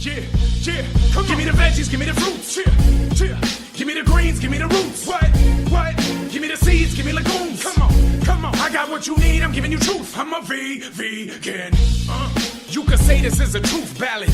Yeah, yeah, come on. Give me the veggies, give me the fruits. Yeah, yeah. Give me the greens, give me the roots. What? Give me the seeds, give me legumes. Come on, come on. I got what you need, I'm giving you truth. I'm a vegan. You could say this is a truth ballad.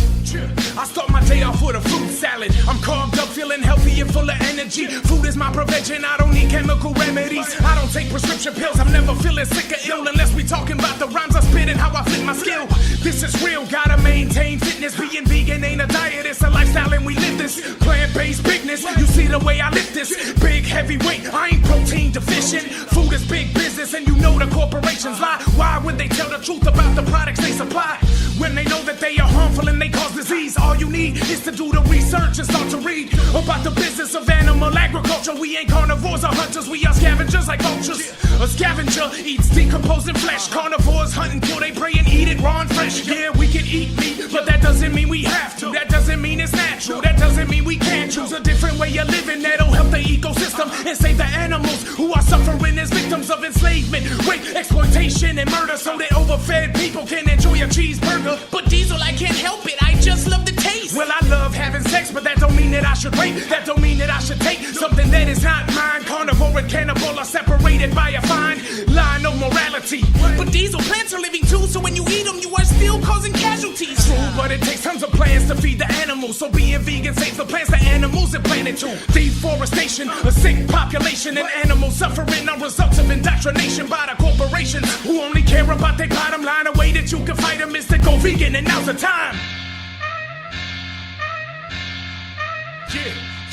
I start my day off with a fruit salad. I'm carved up, feeling healthy and full of energy. Food is my prevention, I don't need chemical remedies. I don't take prescription pills, I'm never feeling sick or ill. Unless we talking about the rhymes I spit and how I flip my skill. This is real, gotta maintain fitness. Being vegan ain't a diet, it's a lifestyle and we live this. Plant-based bigness, you see the way I lift this. Big heavyweight, I ain't protein deficient. Food is big business and you know the corporations lie. Why would they tell the truth about the products they supply? When they know that they are harmful and they cause disease. All you need is to do the research and start to read about the business of animal agriculture. We ain't carnivores or hunters, we are scavengers like vultures. A scavenger eats decomposing flesh. Carnivores hunt and kill they prey and eat it raw and fresh. Yeah, we can eat meat, but that doesn't mean we have to. That doesn't mean it's natural. That doesn't mean we can't choose a different way of living that'll help the ecosystem and save the animals who are suffering as victims of enslavement, rape, exploitation, and murder, so that overfed people can enjoy a cheeseburger. But Diesel, I can't help it, I just love the taste. Well, I love having sex, but that don't mean that I should rape. That don't mean that I should take something that is not mine. Carnivore and cannibal are separated by a fine line of morality. But Diesel, plants are living too, so when you eat them, you are still causing casualties. True, but it takes tons of plants to feed the animals. So being vegan saves the plants, the animals, and planet too. Deforestation, a sick population, and animals suffering are results of indoctrination by the corporations who only care about their bottom line. A way that you can fight them is to go vegan, and now's the time.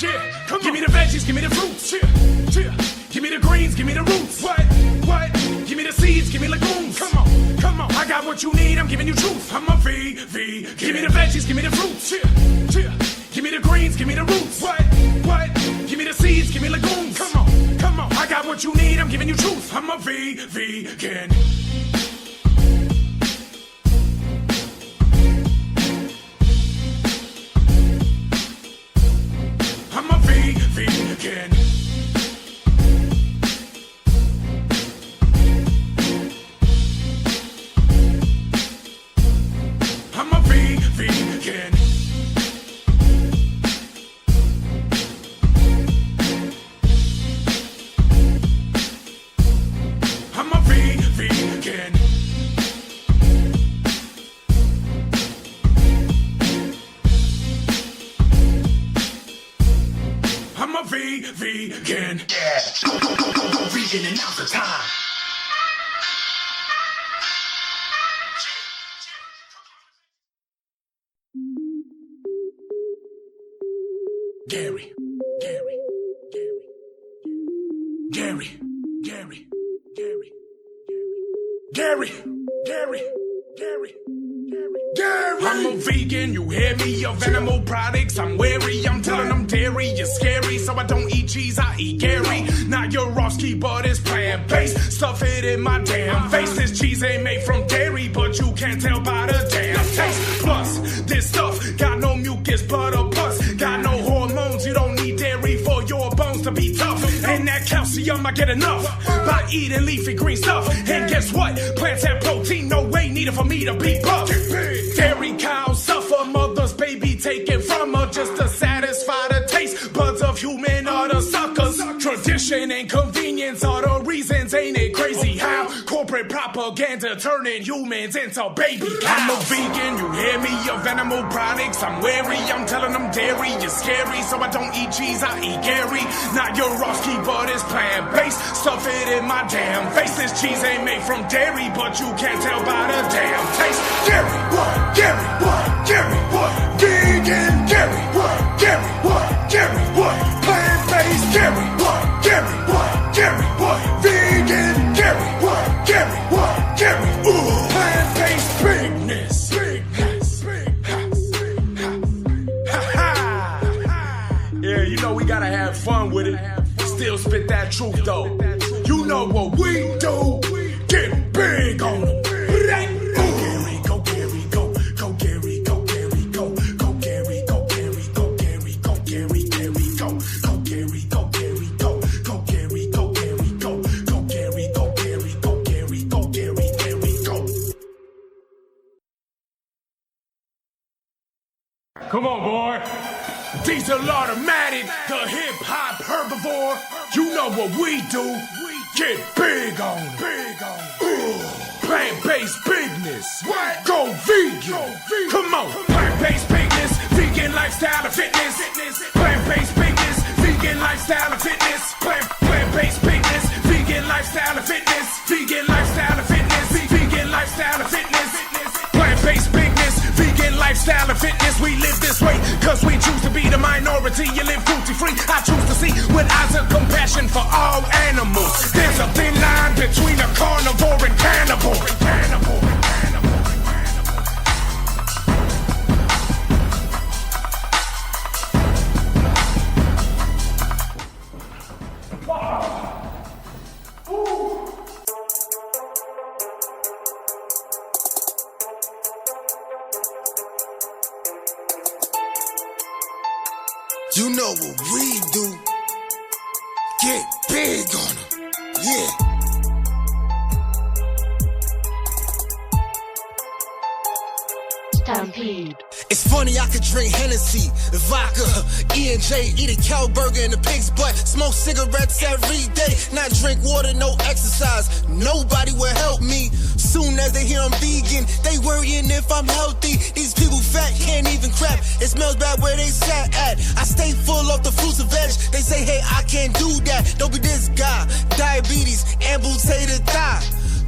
Yeah, come on. Give me the veggies, give me the fruits. Yeah. Give me the greens, give me the roots. What? Give me the seeds, give me legumes. Come on. I got what you need, I'm giving you truth. I'm a vegan. Give me the veggies, give me the fruits. Yeah. Give me the greens, give me the roots. What? Give me the seeds, give me legumes. Come on. I got what you need, I'm giving you truth. I'm a vegan. I'm a vegan. I'm a vegan. I'm a vegan. I'm a vegan. Yeah, go vegan, and now's the time. Gary. I'm a vegan, you hear me, of animal products. I'm wary, I'm telling them dairy is scary. So I don't eat cheese, I eat Gary. Not your Roski, but it's plant-based. Stuff it in my damn face. This cheese ain't made from dairy, but you can't tell by the damn taste. Plus, this stuff got no mucus, butter pus. Got no hormones, you don't need dairy for your bones to be tough. And that calcium I get enough by eating leafy green stuff. And guess what? Plants have protein, no way needed for me to be buff. Dairy cows suffer, mother's baby taken from her just to satisfy the taste buds of human or the suckers. Tradition and convenience are the reasons, ain't it crazy how corporate propaganda turning humans into baby cows. I'm a vegan, you hear me, of animal products. I'm wary, I'm telling them dairy is scary. So I don't eat cheese, I eat Gary. Not your Roski, but it's plant-based. Stuff it in my damn face. This cheese ain't made from dairy, but you can't tell by the damn taste. Gary, what? Vegan Gary, what? Gary, what? Plant-based Gary, what? Vegan Gary, what? Ooh, plant-based bigness. Yeah, you know we gotta have fun with it. Still spit that truth though. You know what we do. Get big on them. Come on, boy. Disl automatic, the hip-hop herbivore. You know what we do. Get big on it. Plant-based bigness. What? Go vegan. Come on. Plant-based bigness, vegan lifestyle and fitness. Plant-based bigness, vegan lifestyle and fitness. Plant-based bigness, vegan lifestyle and fitness. Vegan lifestyle and fitness. Vegan lifestyle and fitness. Plant-based bigness, vegan lifestyle and fitness. We live this way cause we choose to be the minority. You live cruelty free. I choose to see with eyes of compassion for all animals. There's a thin line between a carnivore and cannibal. You know what we do. Get big on them. Yeah. Stampede. It's funny, I could drink Hennessy, vodka, E&J, eat a cow burger in a pig's butt, smoke cigarettes every day, not drink water, no exercise. Nobody will help me. Soon as they hear I'm vegan, they worrying if I'm healthy. These people fat, can't even crap. It smells bad where they sat at. I stay full of the fruits and veg. They say, hey, I can't do that. Don't be this guy. Diabetes, amputated thigh.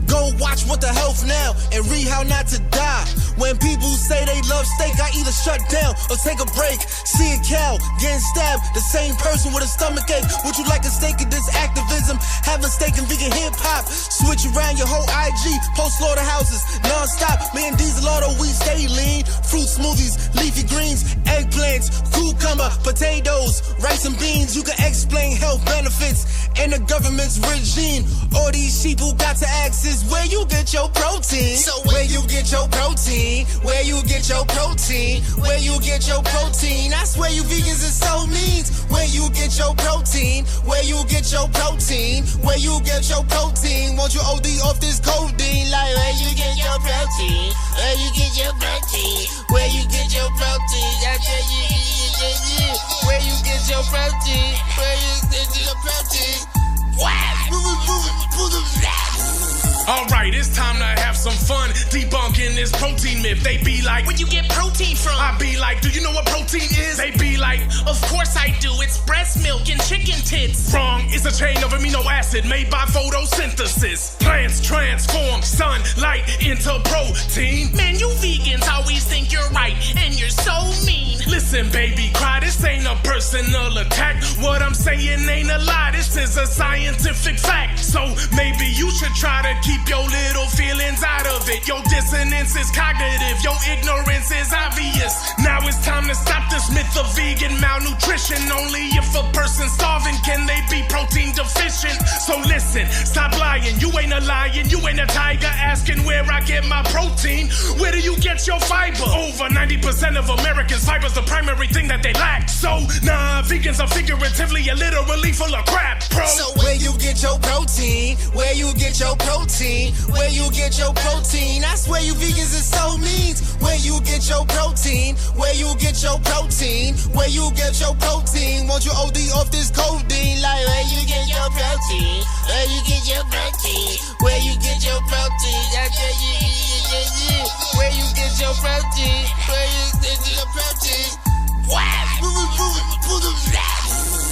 Go watch What the Health Now and read How Not to Die. When people say they love steak, I either shut down or take a break. See a cow getting stabbed, the same person with a stomachache. Would you like a steak of this activism? Have a steak in vegan hip-hop. Switch around your whole IG, post slaughterhouses, non-stop. Me and Disl Auto, we stay lean. Fruit smoothies, leafy greens, eggplants, cucumber, potatoes, rice and beans. You can explain health benefits in the government's regime. All these people got to ask is where you get your protein. So where you get your protein? Where you get your protein? Where you get your protein? I swear you vegans is so mean. Where you get your protein? Where you get your protein? Where you get your protein? Won't you OD off this codeine? Like where you get your protein? Where you get your protein? Where you get your protein? I tell you, where you get your protein? Where you get your protein? Alright, it's time to have some fun debunking this protein myth. They be like, Where you get protein from? I be like, do you know what protein is? They be like, Of course I do. It's breast milk and chicken tits. wrong. It's a chain of amino acid made by photosynthesis. Plants transform sunlight into protein. Man, you vegans always think you're right, and you're so mean. Listen, baby, cry, this ain't a personal attack. What I'm saying ain't a lie, this is a scientific fact. So maybe you should try to keep your little feelings out of it. Your dissonance is cognitive, your ignorance is obvious. Now it's time to stop this myth of vegan malnutrition. Only if a person's starving can they be protein deficient. So listen, stop lying, you ain't a lion, you ain't a tiger. Asking where I get my protein, where do you get your fiber? Over 90% of Americans, fiber's the primary thing that they lack. So nah, vegans are figuratively and literally full of crap, bro. So where you get your protein? Where you get your protein? Where you get your protein? I swear you vegans is so mean. Where you get your protein? Where you get your protein? Where you get your protein? Won't you OD off this codeine? Like where you get your protein? Where you get your protein? Where you get your protein? I tell you, where you get your protein? Where you get your protein?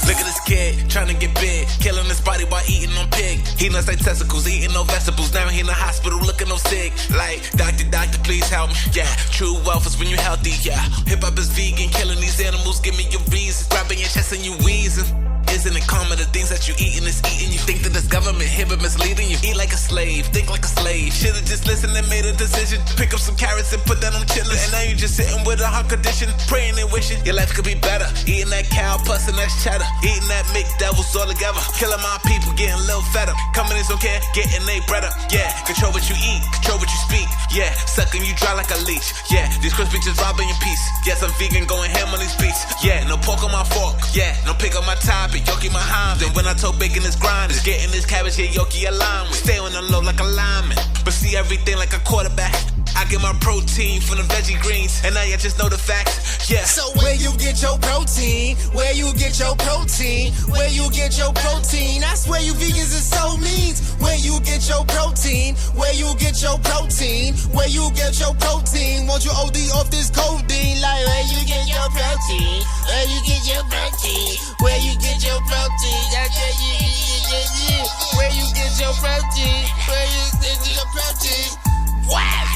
Look at this kid, trying to get big, killing his body while eating on pig. He nuts like testicles, eating no vegetables. Now he in the hospital looking no sick. Like, doctor, please help me. Yeah, true wealth is when you're healthy, yeah. Hip-hop is vegan, killing these animals, give me your reasons. Grabbing your chest and you wheezing. Isn't it common the things that you eating is eating? You think that this government here but misleading you? Eat like a slave, think like a slave. Should've just listened and made a decision. Pick up some carrots and put that on chillin'. And now you just sitting with a heart condition, praying and wishing your life could be better. Eating that cow, puss and that cheddar. Eating that McDevils all together. Killing my people, getting a little fed up. Companies don't care, getting they bread up. Yeah, control what you eat, control what you speak. Yeah, sucking you dry like a leech. Yeah, these crisp bitches robbing your peace. Yes, I'm vegan, going ham on these beats. Yeah, no pork on my fork. Yeah, no pig on my top. Yoki my hams, and when I talk bacon it's grind, it's getting this cabbage here, Yoki a line with. Stay on the low like a lineman, but see everything like a quarterback. I get my protein from the veggie greens, and now you just know the facts. Yeah. So where you get your protein? Where you get your protein? Where you get your protein? I swear you vegans is so mean. Where you get your protein? Where you get your protein? Where you get your protein? Won't you OD off this codeine? Like where you get your protein? Where you get your protein? Where you get your protein? Where you get your protein? Where you get your protein? Wow!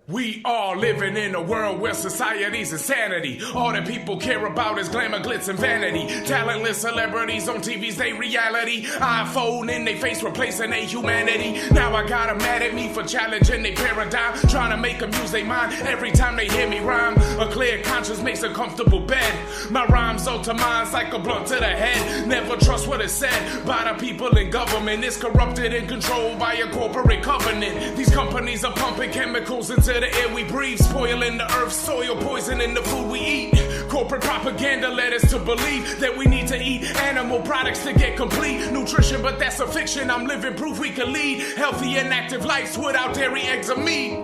We are living in a world where society's insanity. All that people care about is glamour, glitz, and vanity. Talentless celebrities on TV's they reality. iPhone in they face replacing their humanity. Now I got 'em mad at me for challenging their paradigm. Trying to make 'em use their mind every time they hear me rhyme. A clear conscience makes a comfortable bed. My rhymes alter minds like a blunt to the head. Never trust what is said by the people in government. It's corrupted and controlled by a corporate covenant. These companies are pumping chemicals into the air we breathe, spoiling the earth's soil, poisoning the food we eat. Corporate propaganda led us to believe that we need to eat animal products to get complete nutrition, but that's a fiction. I'm living proof we can lead healthy and active lives without dairy, eggs, or meat.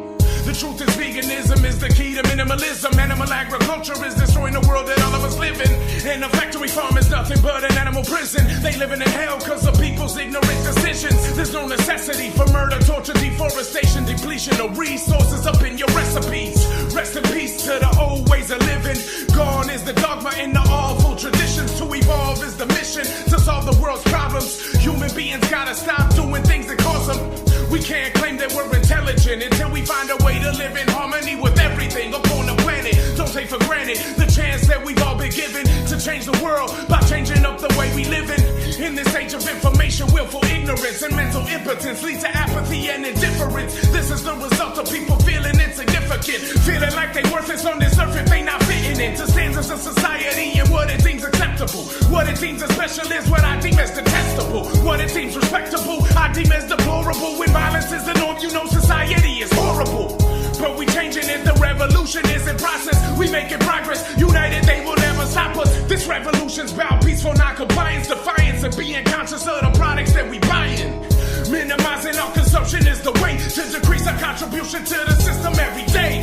The truth is veganism is the key to minimalism. Animal agriculture is destroying the world that all of us live in. And a factory farm is nothing but an animal prison. They living in hell because of people's ignorant decisions. There's no necessity for murder, torture, deforestation, depletion of resources up in your recipes. Rest in peace to the old ways of living. Gone is the dogma and the awful traditions. To evolve is the mission to solve the world's problems. Human beings gotta stop doing things that cause them. We can't claim that we're intelligent until we find a way to live in harmony with everything up on the planet. Don't take for granted the chance that we've all been given to change the world by changing up the way we live in this age of information, willful ignorance and mental impotence lead to apathy and indifference. This is the result of people feeling insignificant, feeling like they worthless on this earth if they not fitting into standards of society and what it deems acceptable. What it deems as special is what I deem as detestable. What it deems respectable, I deem as deplorable. When violence is the norm, you know society is horrible. But we changing it, the revolution is in process. We making progress, united they will never stop us. This revolution's about peaceful non-compliance, defiance, and being conscious of the products that we buying. Minimizing our consumption is the way to decrease our contribution to the system every day.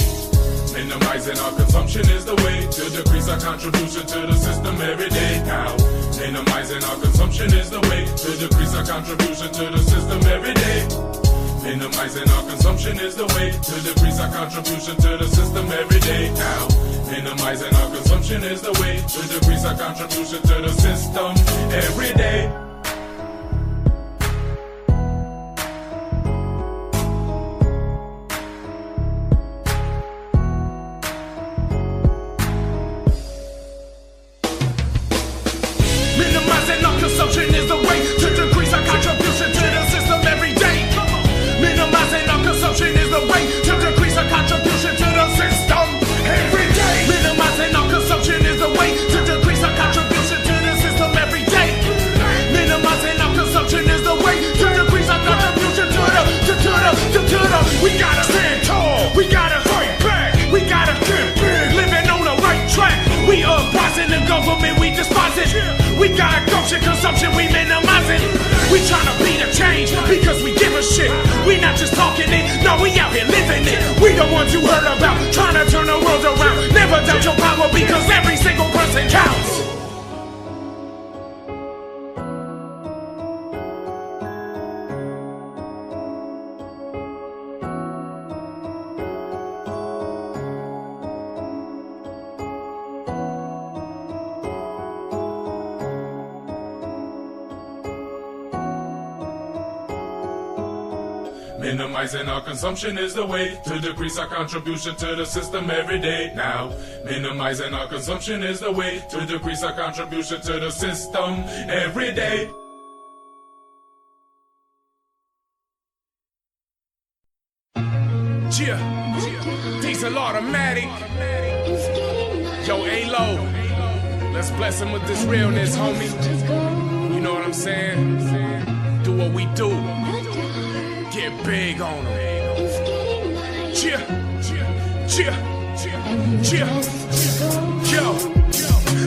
Minimizing our consumption is the way to decrease our contribution to the system every day now. Minimizing our consumption is the way to decrease our contribution to the system every day. Minimizing our consumption is the way to decrease our contribution to the system every day now. Minimizing our consumption is the way to decrease our contribution to the system every day. Minimizing our consumption is the way to decrease our contribution to the system every day. Minimizing our consumption is the way to decrease our contribution to the system every day. Minimizing our consumption is the way to decrease our contribution to the system every day. Minimizing our consumption is the way to decrease our contribution to the. We gotta stand tall. We gotta fight back. We gotta get big. Living on the right track. We uprising the government. We despise it. We got gumption, consumption. We minimizing. We tryna be the change because we give a shit. We not just talking it, no, we out here living it. We the ones you heard about, trying to turn the world around. Never doubt your power because every single person counts. Minimizing our consumption is the way to decrease our contribution to the system every day now. Minimizing our consumption is the way to decrease our contribution to the system every day. Diesel automatic. Yo, A-Lo, let's bless him with this realness, homie. You know what I'm saying? Do what we do. Get big on them. cheer, cheer, cheer, cheer, yo.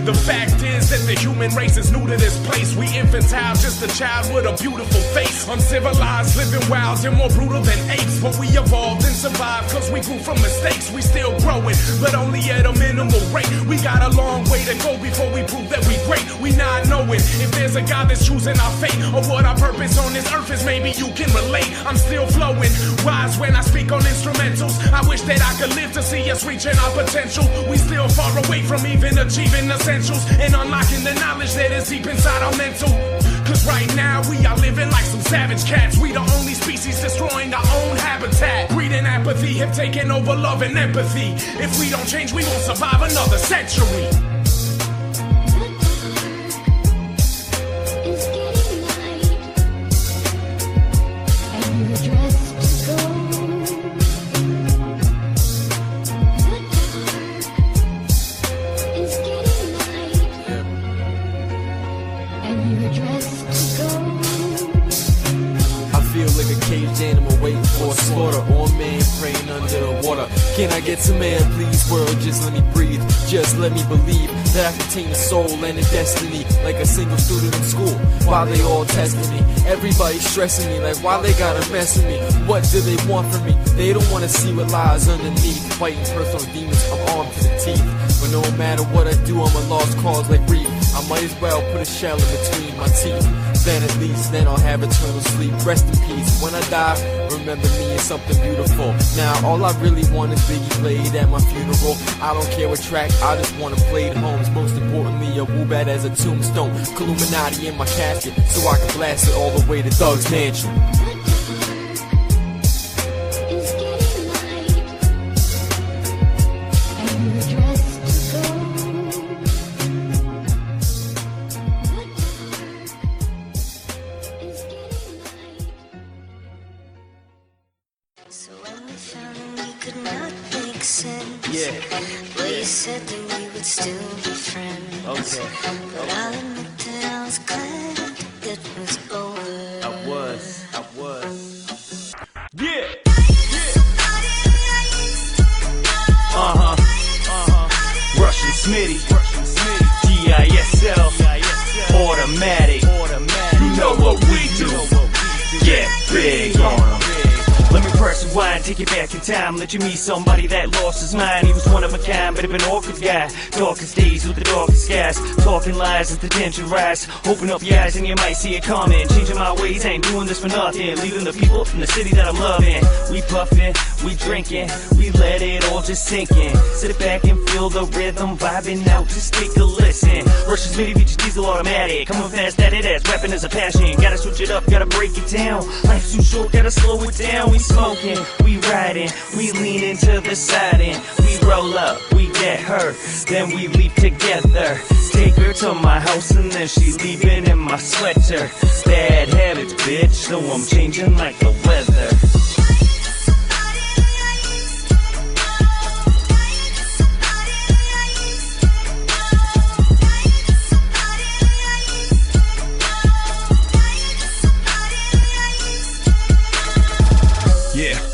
The fact is that the human race is new to this place. We infantile, just a child with a beautiful face. Uncivilized, living wild and more brutal than apes. But we evolved and survived cause we grew from mistakes. We still growing, but only at a minimal rate. We got a long way to go before we prove that we great. We not knowing if there's a God that's choosing our fate, or what our purpose on this earth is. Maybe you can relate. I'm still flowing, wise when I speak on instrumentals. I wish that I could live to see us reaching our potential. We still far away from even achieving essentials and unlocking the knowledge that is deep inside our mental. Cause right now we are living like some savage cats. We the only species destroying our own habitat. Greed and apathy have taken over love and empathy. If we don't change, we won't survive another century. Can I get some air, please, world? Just let me breathe. Just let me believe that I contain a soul and a destiny, like a single student in school. While they all testing me, everybody's stressing me, like why they gotta mess with me? What do they want from me? They don't wanna see what lies underneath. Fighting personal demons, I'm armed to the teeth. But no matter what I do, I'm a lost cause like Reef. I might as well put a shell in between my teeth. Then at least, then I'll have eternal sleep. Rest in peace. When I die, remember me as something beautiful. Now all I really want is Biggie played at my funeral. I don't care what track, I just wanna play it home. Most importantly, a woo bat as a tombstone. Illuminati in my casket, so I can blast it all the way to Doug's mansion. Disl, automatic. You know what we do. Get big on 'em. Let me press rewind, take you back in time. Let you meet somebody that lost his mind. He was one of a kind, but an awkward guy. Darkest days with the darkest skies. Talking lies as the tension rise. Open up your eyes and you might see it coming. Changing my ways, ain't doing this for nothing. Leaving the people in the city that I'm loving. We puffin', we drinking, we let it all just sink in. Sit back and feel the rhythm, vibing out, just take a listen. Russia's MIDI features Disl automatic. Coming fast at it as rapping is a passion. Gotta switch it up, gotta break it down. Life's too short, gotta slow it down. We smoking, we riding, we leaning to the side and we roll up, we get her, then we leap together. Take her to my house and then she leaving in my sweater. Bad habits, bitch, so I'm changing like the weather.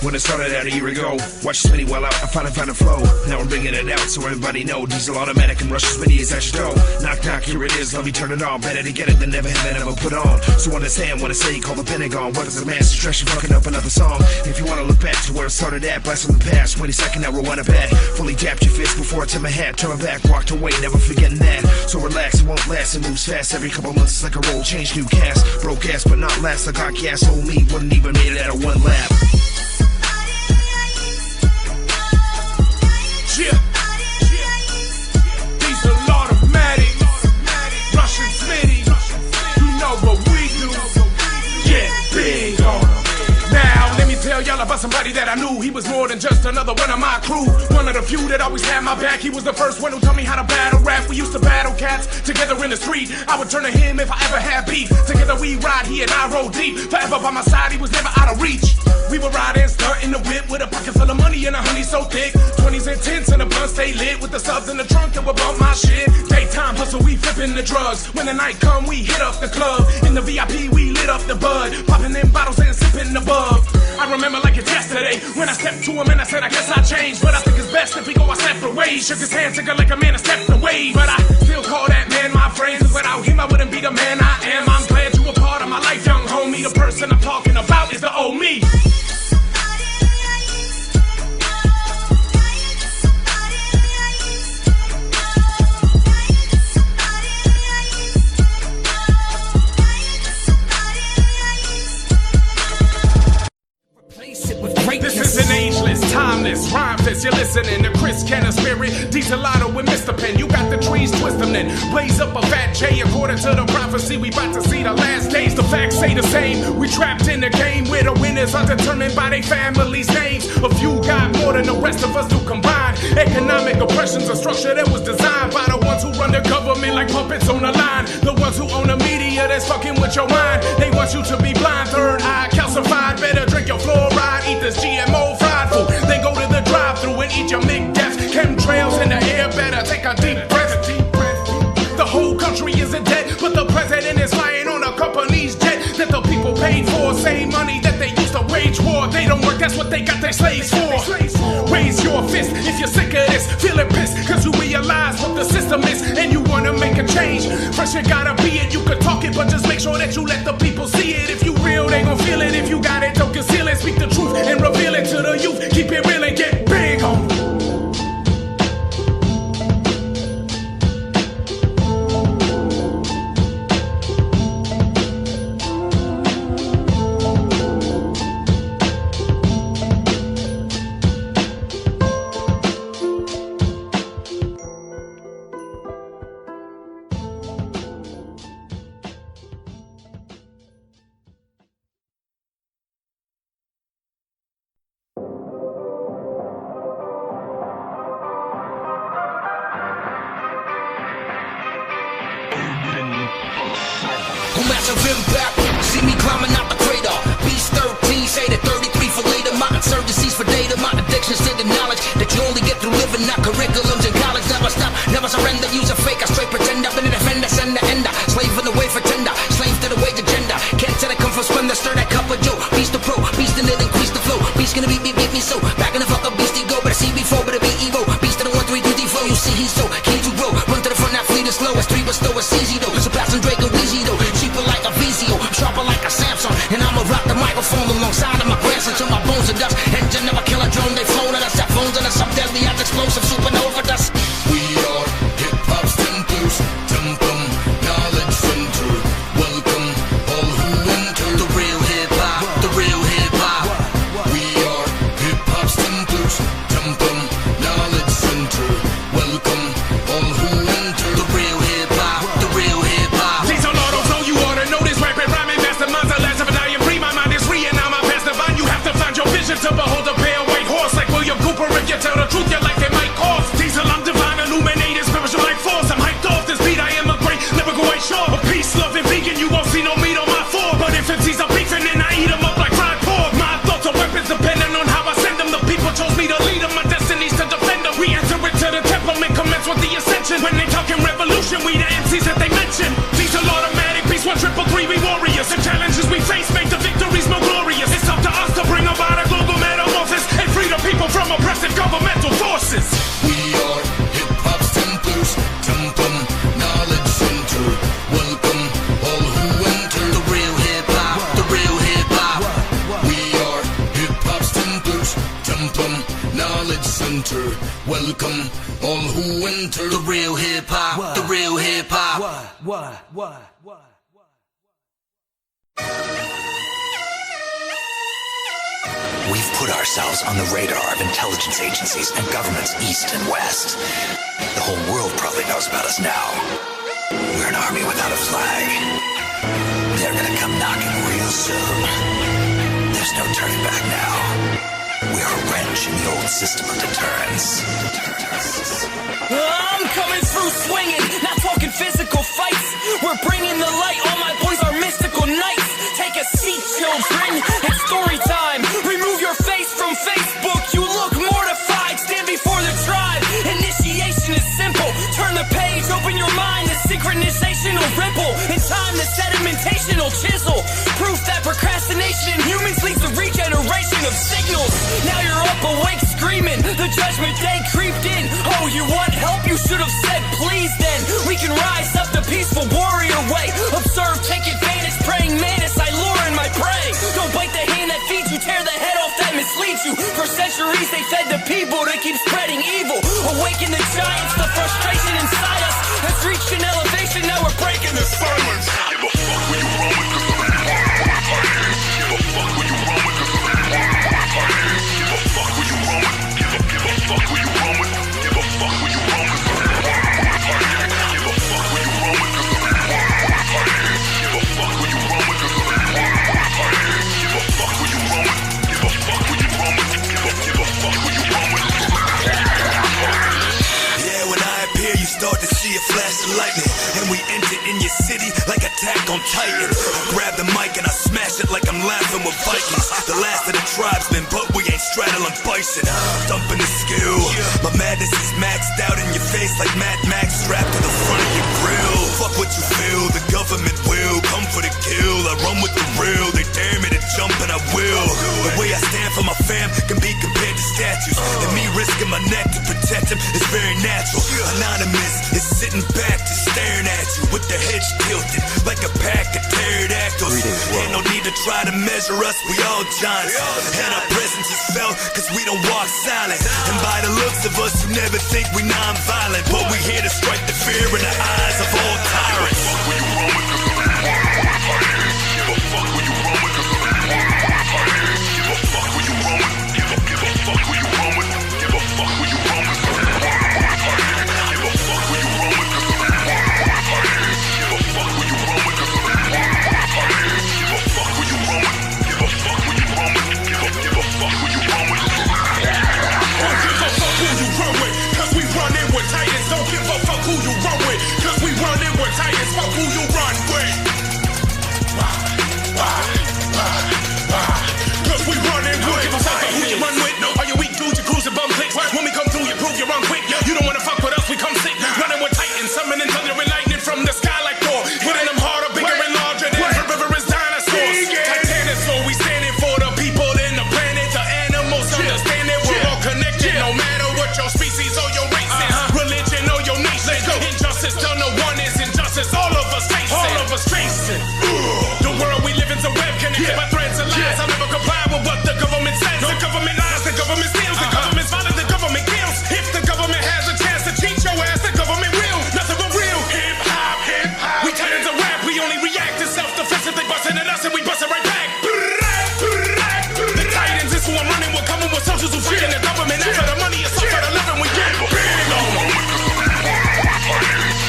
When it started out a year ago, watched Smitty well out, I finally found a flow. Now I'm bringing it out so everybody know Disl automatic and Russia's Smitty is at your door. Knock knock, here it is, let me turn it on. Better to get it than never have it ever put on. So understand what I say, call the Pentagon. What is a man's distraction, fucking up another song? If you wanna look back to where it started at, blast from the past. 20 second now rewind it back. Fully dapped your fist before I tip my hat. Turn my back, walked away, never forgetting that. So relax, it won't last, it moves fast. Every couple months it's like a roll, change new cast. Broke ass but not last, I got gas, old me wouldn't even made it out of one lap. Yeah. Disl automatic, Russian Smitty, you know what we do. Get big on 'em. Now let me tell y'all about somebody that I knew. He was more than just another one of my crew. One of the few that always had my back. He was the first one who taught me how to battle rap. We used to battle cats together in the street. I would turn to him if I ever had beef. Together we ride, he and I roll deep. Forever by my side, he was never out of reach. We would ride and stunt in the whip with a pocket full of money and a honey so thick. 20s and 10s and a blunt stay lit with the subs in the trunk that would bump my shit. Daytime hustle, we flipping the drugs. When the night come, we hit up the club. In the VIP, we lit up the bud, popping in bottles and sipping the bub. I remember like it's yesterday when I stepped to him and I said, I guess I changed, but I think it's best if we go our separate ways. Shook his hand, took her like a man and stepped away. But I still call that man my friend. Without him, I wouldn't be the man I am. I'm glad you were part of my life, young homie. The person I'm talking about is the old me. This is an ageless, timeless, rhymeless. You're listening to Chris Kenner Spirit, Disl with Mr. Pen. You got the trees, twist them then. Blaze up a fat J. According to the prophecy, we about to see the last days. The facts say the same. We trapped in the game where the winners are determined by their families' names. A few got more than the rest of us do combined. Economic oppression's a structure that was designed by the ones who run the government like puppets on the line. The ones who own the media that's fucking with your mind. They want you to be blind, third eye calcified. Better drink your fluoride, eat this GMO fried food, then go to the drive-thru and eat your McDeaths. Chemtrails in the air, better take a deep breath. The whole country is in debt, but the president is flying on a company's jet that the people paid for. Same money that they used to wage war. They don't work, that's what they got their slaves for. Raise your fist if you're sick of this. Feeling pissed cause you realize what the system is and you wanna make a change. First you gotta be it, you can talk it, but just make sure that you let the people see it. If you real, they gon' feel it. If you got it, don't conceal it. Speak the truth and reveal it to the youth. Keep it real and get big on. Massive impact, see me climbing out the crater. Beast 13, say that 33 for later. My insurgencies for data, my addictions to the knowledge that you only get through living. Not curriculums in college, never stop, never surrender. Use a fake, I straight pretend. I've been a defender, send the ender. Slave in the way for tender, slave to the wage agenda. Can't tell it come from splendor, stir that cup of Joe. Beast the pro, beast in it, increase the flow. Beast gonna beat me so. Back in the fuck up, beastie go. Better see before, better be evil. Beast to the 1, 3, 2, D flow. You see he's so keen to grow. Run to the front, not fleet as slow as 3, but slow as easy though. Surpassing Drake and Weezy though. Cheaper like a Vizio, sharper like a Samsung. And I'ma rock the microphone alongside of my grandson till my bones are dust. Engine never kill a drone, they flown at us. That phones on us, up deadly as explosive supernova dust. We are hip-hop's temples, temple, knowledge center. Welcome all who enter the real hip-hop, the real hip-hop. We are hip-hop's temples, temple, knowledge center. Welcome all who enter the real hip-hop, the real hip-hop. These are auto flow, you ought to know this. Rapping, rhyming, masterminds are last of an I am free. My mind is free and now my past divine. You have to find your vision to behold a pale white horse like William Cooper. If you tell the truth, your life it might cost. Diesel, I'm divine, illuminated, spiritual life force. I'm hyped off this beat, I am a great, never going short. A peace, love, and vegan, you won't see no meat on my floor. But if MCs are beefing, then I eat them up like fried pork. My thoughts are weapons depending on how I send them. The people chose me to lead them, my destiny's to defend them. We enter into the temple and commence with the ascension. When they talking revolution, we the MCs that they mention. Diesel automatic, beast 1, 333, we warriors. The challenges we face make the victories more glorious. It's up to us to bring about a global metamorphosis and free the people from oppressive governmental forces. We are hip-hop's temples, temple, knowledge center. Welcome all who enter the real hip-hop, the real hip-hop. We are hip-hop's temples, temple, knowledge center. Welcome all who enter the real hip-hop, the real hip-hop. We've put ourselves on the radar of intelligence agencies and governments east and west. The whole world probably knows about us now. We're an army without a flag. They're gonna come knocking real soon. There's no turning back now. We're a wrench in the old system of deterrence. I'm coming through swinging, not talking physical fights. We're bringing the light, all my boys are mystical knights. Take a seat, children, it's story time. Remove your face from Facebook, you look mortified. Stand before the tribe, initiation is simple. Turn the page, open your mind, the synchronicity organizational ripple. In time, the sedimentational chisel. Proof that procrastination in humans leads to regeneration of signals. Now you're up awake screaming, the judgment day creeped in. Oh, you want help? You should have said please then. We can rise up the peaceful warrior way. Observe, take advantage, praying mantis, I lure in my prey. Don't bite the hand that feeds you, tear the head off that misleads you. For centuries they fed the people to keep spreading evil. Awaken the giants, the frustration inside us has reached an elevation, now we're breaking the silence. Give a fuck where you run with, 'cause give a fuck where you run with, 'cause give a fuck where you run with, give a fuck where you run with, give a fuck where you run with, give a fuck where you run with, give a fuck where you run with, give a fuck where you run with, give a fuck where you run with, give a fuck where you run with. Yeah, when I appear, you start to see a flash of lightning, and we enter in your city like Attack on Titan. I grab the mic and I smash it like I'm laughing with Vikings. The last of the tribesmen, but we ain't straddling bison. Dumping the skill. My madness is maxed out in your face like Mad Max strapped to the front of your grill. Fuck what you feel, the government will come for the kill. I run with the real, they dare me to jump and I will. The way I stand for my fam can be compared to statues, and me risking my neck to protect them is very natural. Anonymous is sitting back just staring at you with the heads tilted like a pack of pterodactyls. Ain't no need to try to measure us, we all giants. And our presence is felt cause we don't walk silent. And by the looks of us, you never think we non-violent, but we here to strike the fear in the eyes of all tyrants. Give a fuck where you run with, give a fuck where you run with, give a fuck where you run with, give a fuck where you run with, give a fuck where you run with, give a fuck where you run with, give a fuck where you run with, give a fuck where you run with, give a fuck where you run with, give a fuck where you run with. Don't give a fuck who you run with, 'cause we run in with Titans. Don't give a fuck who you run with, 'cause we run in with Titans. Fuck who you run with. 'Cause we run in with. Give a fuck who you run with. No, all you weak dudes, you cruising bum clicks. When we come through, you prove you run quick. You don't wanna fuck with us, we come sick. Running with Titans, summoning thunder and lightning from the sky like Thor. Hitting them harder, bigger and larger than herbivorous dinosaurs. Titanosaur, we standing for the people in the planet. The animals understand that we're all connected. No matter what your species or your race is, religion or your nation. Injustice done to one is injustice. All of us facing. All of us facing. The world we live in's a web connected by threads and lies. I'll never comply with what the government says. The government lies, the government steals, the government's violent, the government kills. If the government has a chance to cheat your ass, the government will. Nothing but real hip hop, hip hop. We Titans of rap, we only react to self-defense. If they busting at us and we busting right back. The Titans is who I'm running with, coming with soldiers who freaking the government. Not for the money, it's all for the living we get. Big on them.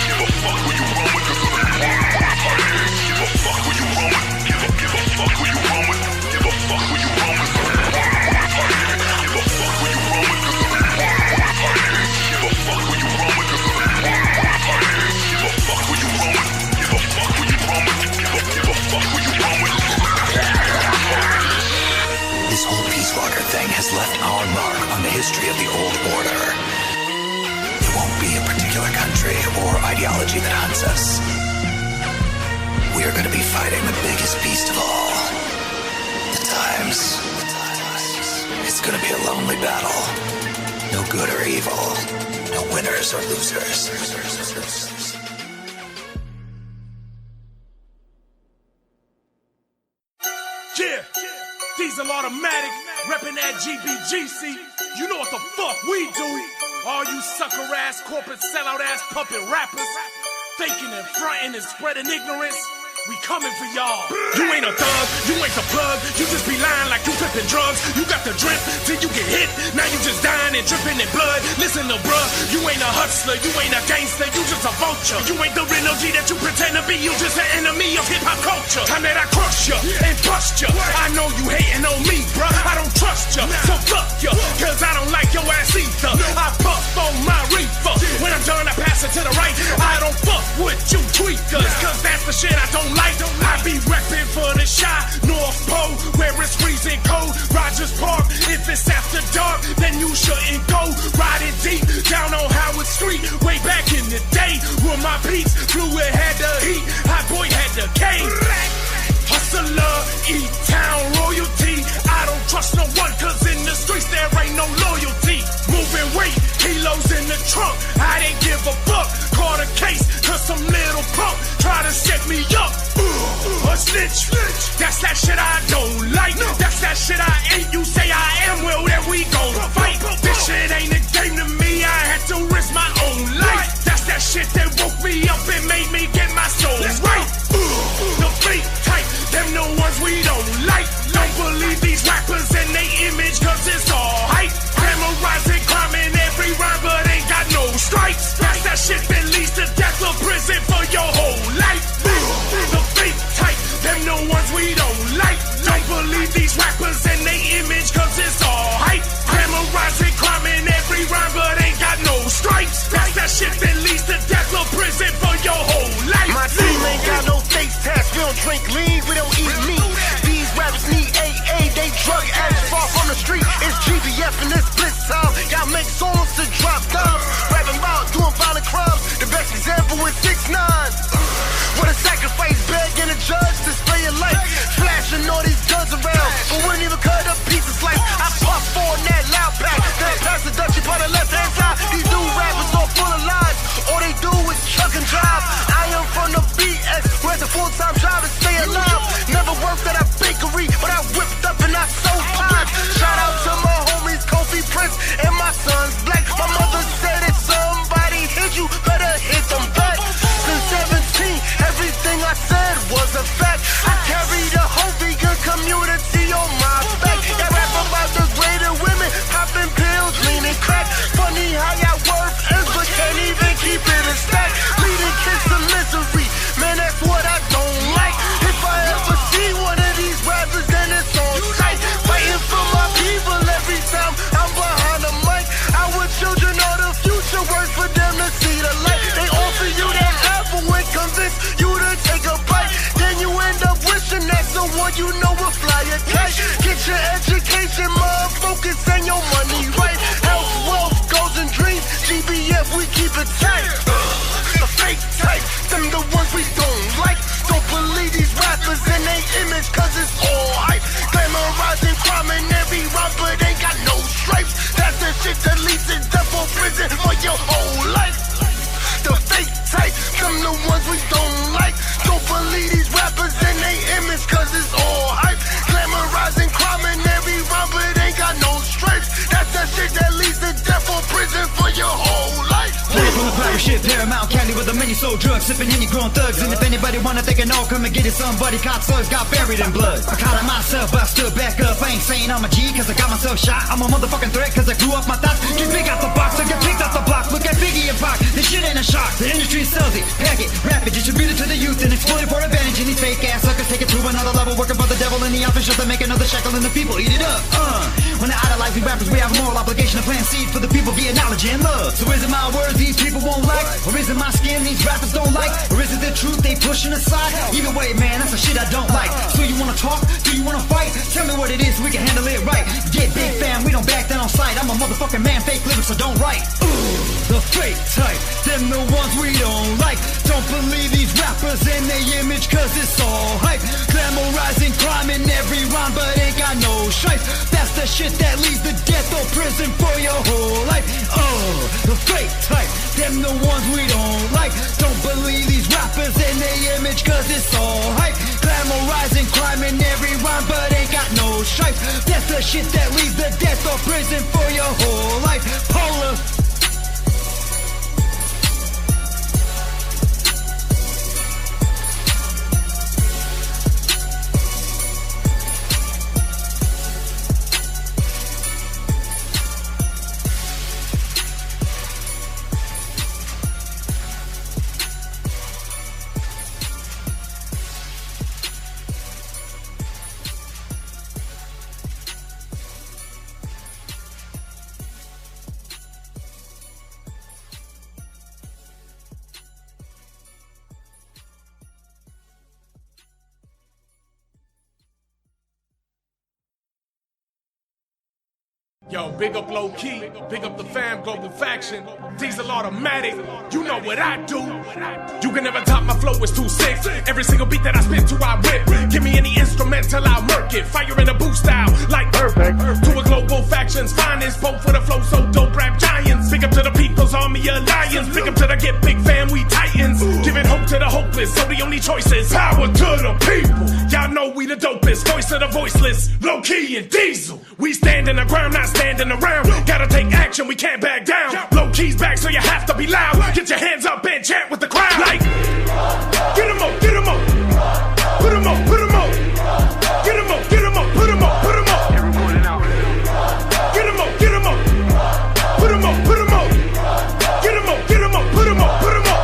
Give a fuck where you run with, give a fuck where you run with, give a fuck where you run with, give a fuck where you run with, give a fuck where you run with, give a fuck where you run with, give a fuck where you run with, give a fuck where you run with, give a fuck where you run with. This whole Peace Walker thing has left our mark on the history of the old order. It won't be a particular country or ideology that hunts us. We are going to be fighting the biggest beast of all. The times. It's going to be a lonely battle. No good or evil. No winners or losers. Yeah, Disl automatic, reppin' that GBGC. You know what the fuck we do. All you sucker ass, corporate sellout ass puppet rappers, faking and frontin' and spreading ignorance. We coming for y'all. You ain't a thug, you ain't the plug. You just be lying like you flipping drugs. You got the drip till you get hit. Now you just dying and dripping in blood. Listen to bruh, you ain't a hustler, you ain't a gangster, you just a vulture. You ain't the real OG that you pretend to be. You just an enemy of hip hop culture. Time that I crush ya and bust ya. I know you hating on me, bruh. I don't trust ya, so fuck ya, cause I don't like your ass either. I puff on my reefer. When I'm done, I pass it to the right. I don't fuck with you tweakers, cause that's the shit I don't like. I be reppin' for the shot, North Pole, where it's freezing cold. Rogers Park, if it's after dark, then you shouldn't go. Riding deep down on Howard Street, way back in the day, when my beats flew ahead. trunk. I didn't give a fuck. Caught a case, cause some little punk try to set me up. A snitch. That's that shit I don't like. That's that shit I ain't. You say I am, well, then we gon' fight. This shit ain't a game to me. I had to risk my own life. That's that shit that woke me up and made me get my soul right. The fake type, them the ones we don't like. Don't believe these rappers and they image, cause it's all hype. Glamorizing crime in every rhyme, but ain't got no stripes. That's that shit that leads to death or prison for your whole life. The fake type, them the ones we don't like. Don't believe these rappers and they image, cause it's all hype. Glamorizing crime in every rhyme, but ain't got no stripes. That's that shit that leads to death or prison for your whole life. My team ain't got no face tats. We don't drink lean, we don't eat meat. These rappers need AA, they drug addicts far from the street. It's GBF and it's blitz time. Y'all make songs to drop dimes. Rapping about doing violent crimes. The best example is 6ix9ine. What a sacrifice, begging a judge to spare your life. Flashing all these guns around, but wouldn't even cut up pieces slice. I puff four in that loud pack. Then pass the Dutchie by the left hand side. These new rappers all full of lies. All they do is chuck and drive. I am from the BX, where the full-time job is stay alive. Never worked at a bakery, but I whipped up and I sold pies. Shout out to my homies Kofi Prince and my sons Black. My mother said if somebody hit you, better hit them back. Since 17, everything I said was a fact. I carry the whole vegan community on my back. That rap about the greater women, popping pills, leaning crack. Funny how y'all worth is, but can't even keep it a stack. Leading kids to misery, man, that's what I don't like. If I ever see one of these rappers, then it's on sight. Fighting for my people every time I'm behind the mic. Our children are the future, words for them to see the light. They offer you that apple and convince you to take a bite. Then you end up wishing that someone you know will fly a kite. Get your education, mind focus, and your money right. Health, wealth, goals and dreams. GBF, we keep it tight. The fake type, them the ones we don't like. Don't believe these rappers and they image, cause it's all hype. Glamorizing crime in every rhyme, but ain't got no stripes. That's the shit that leads to death or prison for your whole life. The fake type, them the ones we don't like. Don't believe these rappers and they image, cause it's all hype. Glamorizing crime in every rhyme, but ain't got no stripes. That's the shit that leads to death or prison for your whole life. Live on the pirate ship, Paramount County with a many sold drugs, sipping Henny, grown thugs. And if anybody wanna, they can all come and get it. Somebody caught slugs, got buried in blood. I caught it myself, but I stood back up. I ain't saying I'm a G, cause I got myself shot. I'm a motherfucking threat, cause I grew off my thoughts. Get big out the box, I get picked out the block. Look at Biggie and Pac, this shit ain't a shock. The industry sells it, pack it, rap it, distribute it to the youth, and exploit it for advantage. And these fake ass suckers take it to another level, working for the devil in the office just to make another shekel, and the people eat it up. When I idolize these rappers, we have a moral obligation to plant seed for the people via knowledge and love. So is it my words these people won't like? Or is it my skin these rappers don't like? Or is it the truth they pushing aside? Either way, man, that's the shit I don't like. So you wanna talk? Do you wanna fight? Tell me what it is so we can handle it right. Get big fam, we don't back down on sight. I'm a motherfucking man, fake lyrics, so don't write. The fake type, them the ones we don't like. Don't believe these rappers and they image, cause it's all hype. Glamorizing crime in every rhyme, but ain't got no stripes. That's the shit that leads to death or prison for your whole life. The fake type, them the ones we don't like. Don't believe these rappers and they image, cause it's all hype. Glamorizing crime in every rhyme, but ain't got no stripes. That's the shit that leads to death or prison for your whole life. Polar. Yo, big up low key, big up the fam, global faction. Diesel automatic, you know what I do. You can never top my flow, it's too sick. Every single beat that I spit to, I rip. Give me any instrumental, I'll murk it. Fire in a boost style, like perfect. To a global faction's finest, vote for the flow, so dope rap giants. Big up to the People's Army Alliance. Big up to the Get Big Fam, we titans. Giving hope to the hopeless, so the only choice is power to the people. Y'all know we the dopest, voice of the voiceless. Low key and Diesel, we stand in the ground, not standing around. Gotta take action, we can't back down. Low key's back, so you have to be loud. Get your hands up and chant with the crowd. Like, get 'em up, get 'em up. Put 'em up, put 'em up. Get 'em up, get 'em up, put 'em up, put 'em up. Get 'em up, get 'em up. Put 'em up, put 'em up. Get 'em up, get 'em up, put 'em up, put 'em up.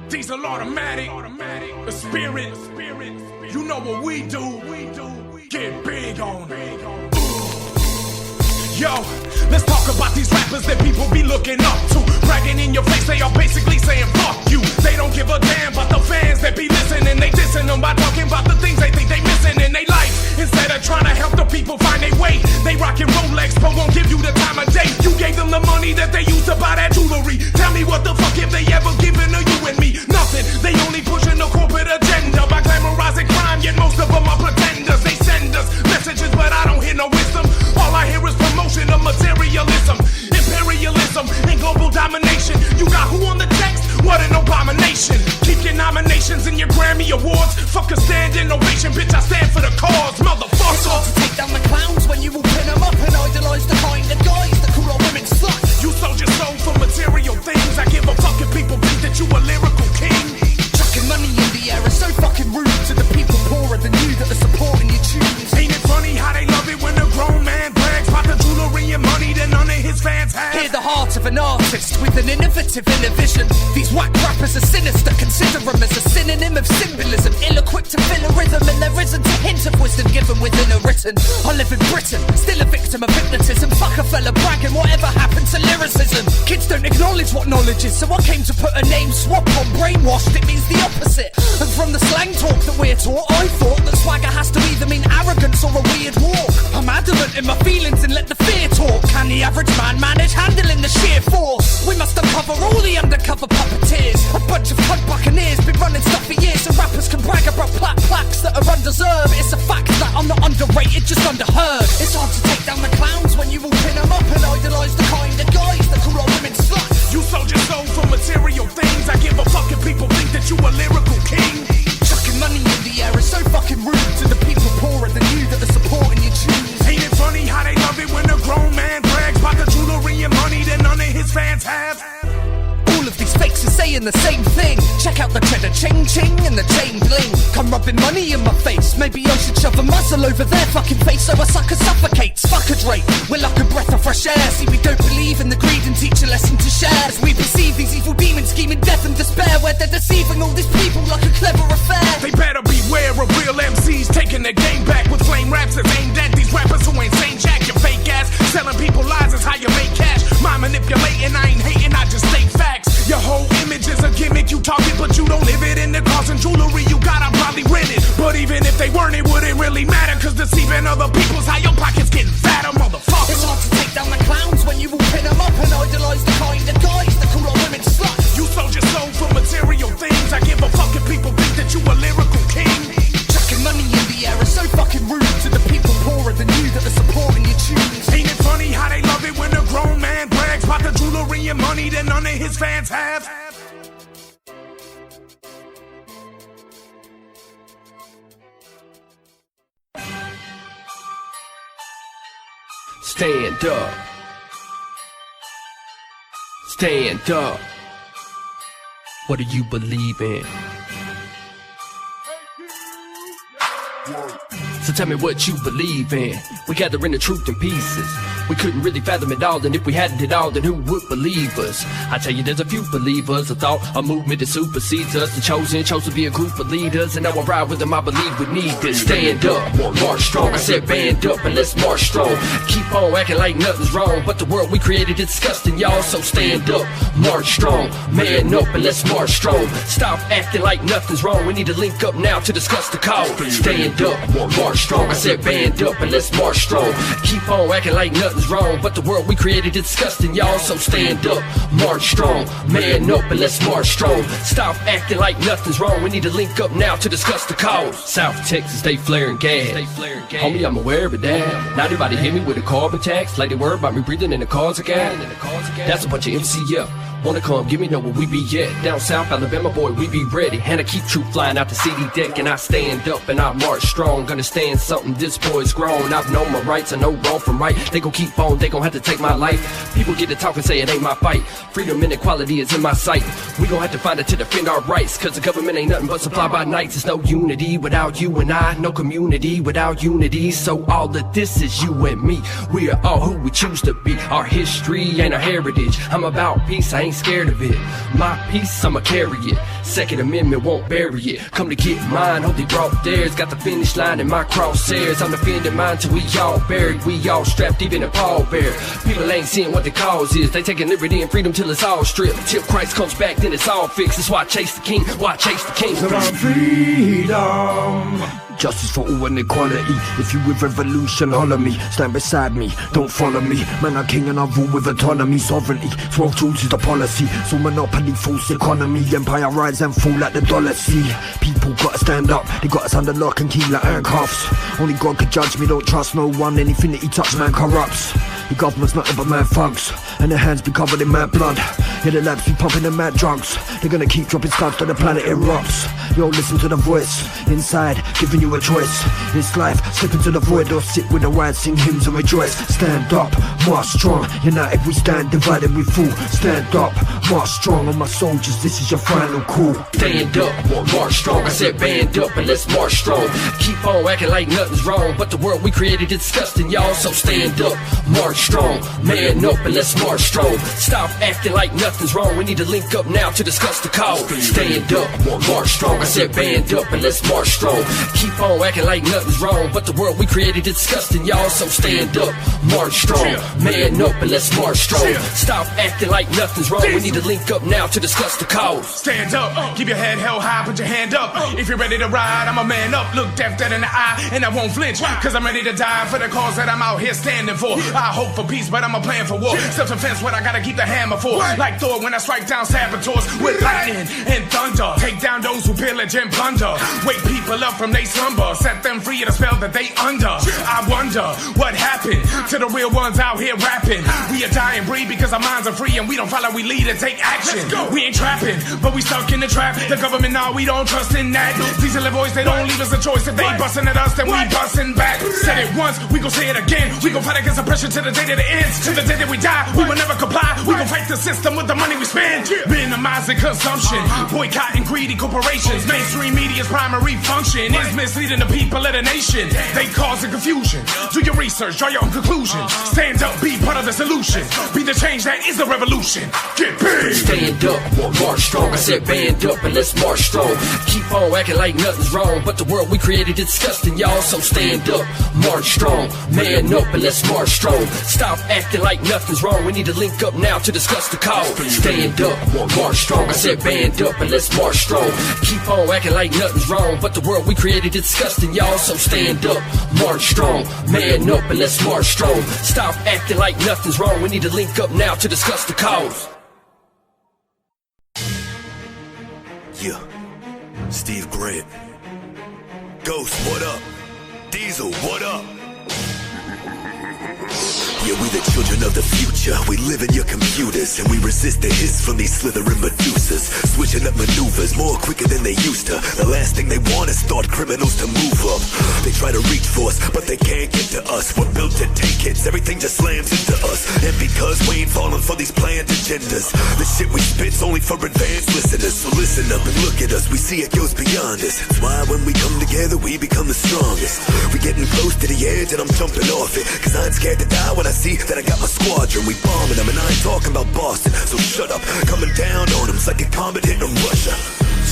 Diesel automatic, the spirit. You know what we do. Get big on it. Yo, let's talk about these rappers that people be looking up to. Bragging in your face, they are basically saying fuck you. They don't give a damn about the fans that be listening. They dissing them by talking about the things they think they missing in their life. Instead of trying to help the people find their way, they rockin' Rolex but won't give you the time of day. You gave them the money that they used to buy that jewelry. Tell me what the fuck have they ever given to you and me? Nothing. They only pushing the corporate agenda by glamorizing crime, yet most of them are pretenders. They send us messages but I don't hear no wisdom. All I hear is promotion of materialism, imperialism, and global domination. You got who on the text? What an abomination. Keep your nominations and your Grammy Awards. Fuck a standing ovation, bitch, I stand for the cause, motherfucker. It's hard to take down the clowns when you will pin them up and idolize the kind of guys that call our women sluts. You sold your soul for material things. I give a fuck if people think that you a lyrical king. Chucking money in the air is so fucking rude to the people poorer than you that are supporting your tunes. Ain't it funny how they love it when a grown man brags about the jewelry and money that none of his fans have? Hear the heart of an artist with an innovative inner vision. These whack rappers are sinister, consider them as a synonym of symbolism. Ill-equipped to fill a rhythm, and there isn't a hint of wisdom given within a written. I live in Britain, still a victim of hypnotism. Fuck a fella bragging, whatever happened to lyricism? Kids don't acknowledge what knowledge is, so I came to put a name swap on. Brainwashed, it means the opposite. And from the slang talk that we're taught, I thought that swagger has to either mean arrogance or a weird walk. I'm adamant in my feelings and let the fear talk. Can the average man manage handling the sheer force? We must uncover all the undercover puppeteers. A bunch of cunt buccaneers been running stuff for years, so rappers can brag about plaques that are undeserved. It's a fact that I'm not underrated, just underheard. It's hard to take down the clowns when you all pin them up and idolize the kind of guys that call our women sluts. You sold your soul for material things. I give a fuck if people think that you a lyrical king. Chucking money in the air is so fucking rude to the people poorer than you that are supporting your tunes. Ain't it funny how they love it when a grown man brags about the jewelry and money that none of his fans have? All of these fakes are saying the same thing. Check out the cheddar ching ching and the chain bling. Come rubbing money in my face. Maybe I should shove a muzzle over their fucking face so a sucker suffocates. Fuck a Drake, we're like a breath of fresh air. See, we don't believe in the greed and teach a lesson to share. As we perceive these evil demons scheming death and despair, where they're deceiving all these people like a clever affair. They better beware of real MCs taking their game back with flame raps that's aimed at these rappers who ain't saying jack. Your fake ass selling people lies is how you make cash. Mind manipulating, I ain't hating, I just state facts. Your whole image is a gimmick, you talk it but you don't live it. In the cars and jewelry you got, I'm probably rented. But even if they weren't, it wouldn't really matter, cause deceiving other people's how your pockets getting fatter, motherfucker. It's hard to take down the clowns when you all pin them up and idolize the kind of guys that call our women sluts. You sold your soul for material things. I give a fuck if people think that you a lyrical king. Chucking money in the air is so fucking rude to the people poorer than you that are supporting your tunes. Ain't it funny how they love it when a grown man brags about the jewelry and money that none of his fans have? Stand up. Stand up. What do you believe in? So tell me what you believe in. We gather in the truth in pieces. We couldn't really fathom it all, and if we had it all, then who would believe us? I tell you, there's a few believers, a thought, a movement that supersedes us. The chosen, chose to be a group of leaders, and now I ride with them, I believe we need this. Stand up, march strong. I said band up and let's march strong. Keep on acting like nothing's wrong, but the world we created is disgusting, y'all. So stand up, march strong, man up and let's march strong. Stop acting like nothing's wrong, we need to link up now to discuss the cause. Stand up, march strong. I said band up and let's march strong. Keep on acting like nothing's wrong, but the world we created is disgusting, y'all. So stand up, march strong, man up and let's march strong. Stop acting like nothing's wrong, we need to link up now to discuss the cause. South Texas, they flaring gas. Homie, I'm aware of that. Not everybody hit me with a carbon tax, like they worry about me breathing in the cars again. That's a bunch of MCF. Wanna come, give me know where we be at. Down south, Alabama, boy, we be ready. And I keep truth flying out the CD deck. And I stand up and I march strong. Understand something, this boy's grown. I've known my rights, I know wrong from right. They gon' keep on, they gon' have to take my life. People get to talk and say it ain't my fight. Freedom and equality is in my sight. We gon' have to find it to defend our rights. Cause the government ain't nothing but supply by nights. There's no unity without you and I. No community without unity. So all of this is you and me. We are all who we choose to be. Our history ain't our heritage. I'm about peace, I ain't scared of it. My peace, I'ma carry it. Second Amendment won't bury it. Come to get mine, hope they brought theirs. Got the finish line in my crosshairs. I'm defending mine till we all buried. We all strapped, even a pallbearer. People ain't seeing what the cause is. They taking liberty and freedom till it's all stripped. Till Christ comes back, then it's all fixed. That's why I chase the king, why I chase the king. Freedom. Justice for all and equality. If you with revolution, holler me. Stand beside me, don't follow me. Man, I'm king and I rule with autonomy. Sovereignty, 12 tools is the policy. So monopoly, false economy. Empire rise and fall like the dollar sea. People gotta stand up, they got us under lock and key like handcuffs. Only God can judge me, don't trust no one. Anything that he touch, man corrupts. The government's nothing but mad thugs, and their hands be covered in mad blood. Yeah, the labs be pumping them mad drugs. They're gonna keep dropping stuff till the planet erupts. Yo, listen to the voice inside, giving you a choice. It's life, slip into the void or sit with the wide, sing hymns and rejoice. Stand up, march strong, united we stand, divided we fall. Stand up, march strong, on my soldiers, this is your final call. Stand up, march strong. I said band up and let's march strong. Keep on acting like nothing's wrong, but the world we created is disgusting, y'all. So stand up, march strong, man up and let's march strong. Stop acting like nothing's wrong, we need to link up now to discuss the cause. Stand up, march strong. I said band up and let's march strong. Keep on acting like nothing's wrong, but the world we created is disgusting, y'all. So stand up, march strong, man up and let's march strong. Stop acting like nothing's wrong, we need to link up now to discuss the cause. Stand up, keep your head held high, put your hand up. If you're ready to ride, I'm a man up. Look death dead in the eye, and I won't flinch. Cause I'm ready to die for the cause that I'm out here standing for. I hope for peace, but I'm a plan for war. Self-defense, what I gotta keep the hammer for. Like Thor when I strike down saboteurs with lightning and thunder. Take down those who pillage and plunder. Wake people up from they slumber. Set them free of the spell that they under. I wonder what happened to the real ones out here rapping. We are dying breed because our minds are free and we don't follow, we lead and take action. We ain't trapping, but we stuck in the trap. The government, now we don't trust in that. These are the boys, they don't leave us a choice. If they busting at us, then we busting back. Said it once, we gon' say it again. We gon' fight against oppression to the day that it ends. To the day that we die, we will never comply. We gon' fight the system with the money we spend. Minimizing consumption, boycotting greedy corporations. Mainstream media's primary function is misleading the people of the nation. They causing confusion. Do your research, draw your own conclusions. Stand up, be part of the solution. Be the change that is the revolution. Get big. Stand up, march strong. I said band up and let's march strong. Keep on acting like nothing's wrong, but the world we created is disgusting, y'all. So stand up, march strong, man up and let's march strong. Stop acting like nothing's wrong, we need to link up now to discuss the cause. Stand up, march strong. I said band up and let's march strong. Keep on acting like nothing's wrong, but the world we created is disgusting, y'all. So stand up, march strong, man up and let's march strong. Stop acting like nothing's wrong, we need to link up now to discuss the cause. Yeah, Steve Grant. Ghost, what up? Diesel, what up? Yeah, we the children of the future. We live in your computers, and we resist the hiss from these slithering Medusas. Switching up maneuvers more quicker than they used to. The last thing they want is thought criminals to move up. They try to reach for us, but they can't get to us. We're built to take hits, everything just slams into us. And because we ain't falling for these planned agendas. The shit we spit's only for advanced listeners. So listen up and look at us, we see it goes beyond us. That's why when we come together, we become the strongest. We getting close to the edge and I'm jumping off it, cause I ain't scared to die when I see that I got my squadron. We bombing them and I ain't talking about Boston, so shut up. Coming down on them, it's like a comet hitting Russia.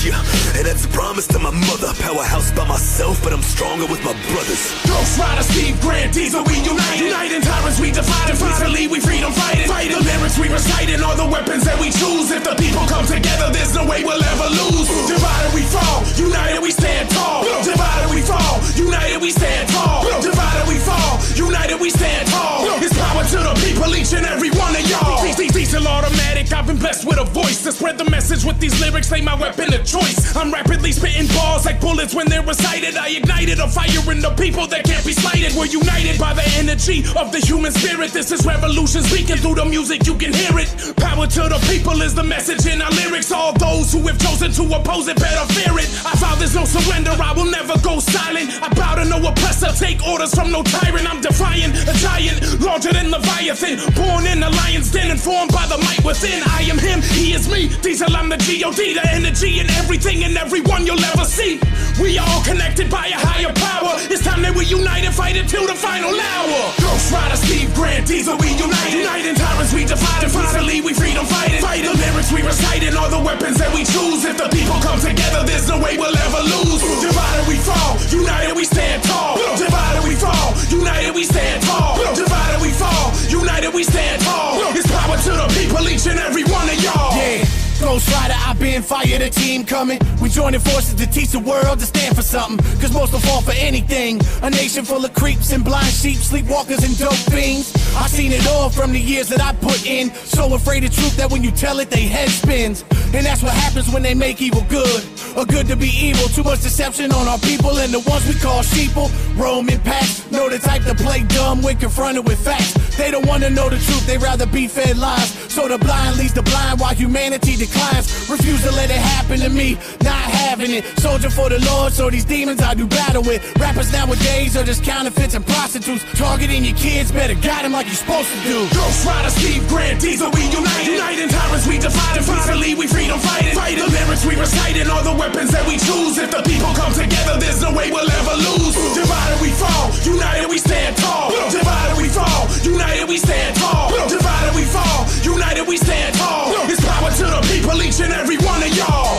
Yeah, and that's a promise to my mother. Powerhouse by myself, but I'm stronger with my brothers. Ghost Rider, Steve Grant, Diesel, we unite. Uniting tyrants, we divide and peacefully we freedom fighting. Fight the lyrics we recite and all the weapons that we choose. If the people come together, there's no way we'll ever lose. Divided we fall, united we stand tall. Divided we fall, united we stand tall. Divided we fall, united we stand tall. It's power to the people, each and every one of y'all. Diesel automatic, I've been blessed with a voice to spread the message with these lyrics, they my weapon of choice. I'm rapidly spitting balls like bullets when they're recited. I ignited a fire in the people that can't be slighted. We're united by the energy of the human spirit. This is revolution speaking through the music, you can hear it. Power to the people is the message in our lyrics. All those who have chosen to oppose it better fear it. I vow there's no surrender, I will never go silent. I bow to no oppressor, take orders from no tyrant. I'm defying a giant, larger than Leviathan. Born in the lion's den, informed by the might within. I am him, he is me. Diesel, I'm the G.O.D. The energy in everything and everyone you'll ever see. We are all connected by a higher power. It's time that we unite and fight until the final hour. Ghost Rider, Steve Grant, Diesel, we unite. Uniting tyrants, we divide and peacefully we freedom fighting. Fight the lyrics we recite and all the weapons that we choose. If the people come together, there's no way we'll ever lose. Divided we fall, united we stand tall. Divided we fall, united we stand tall. Divided we fall, united we stand tall. It's power to the people, each and every one of y'all. Yeah. Ghost Rider, I've been fired, a team coming. We joining forces to teach the world to stand for something. Cause most will fall for anything. A nation full of creeps and blind sheep, sleepwalkers and dope fiends. I've seen it all from the years that I put in. So afraid of truth that when you tell it, they head spins. And that's what happens when they make evil good, or good to be evil. Too much deception on our people and the ones we call sheeple. Roam in packs, know the type to play dumb when confronted with facts. They don't wanna know the truth, they rather be fed lies. So the blind leads the blind while humanity declines. Refuse to let it happen to me, not having it. Soldier for the Lord, so these demons I do battle with. Rappers nowadays are just counterfeits and prostitutes. Targeting your kids, better guide them like you're supposed to do. Ghost Rider, Steve Grant, Diesel, we unite. Uniting tyrants, we divide and peacefully we freedom fighting. Fight the lyrics we recite and all the weapons that we choose. If the people come together, there's no way we'll ever lose. Divided we fall, united we stand tall. Divided we fall, united we stand tall. Divided we fall, united we stand tall. It's power to the people, each and every one of y'all.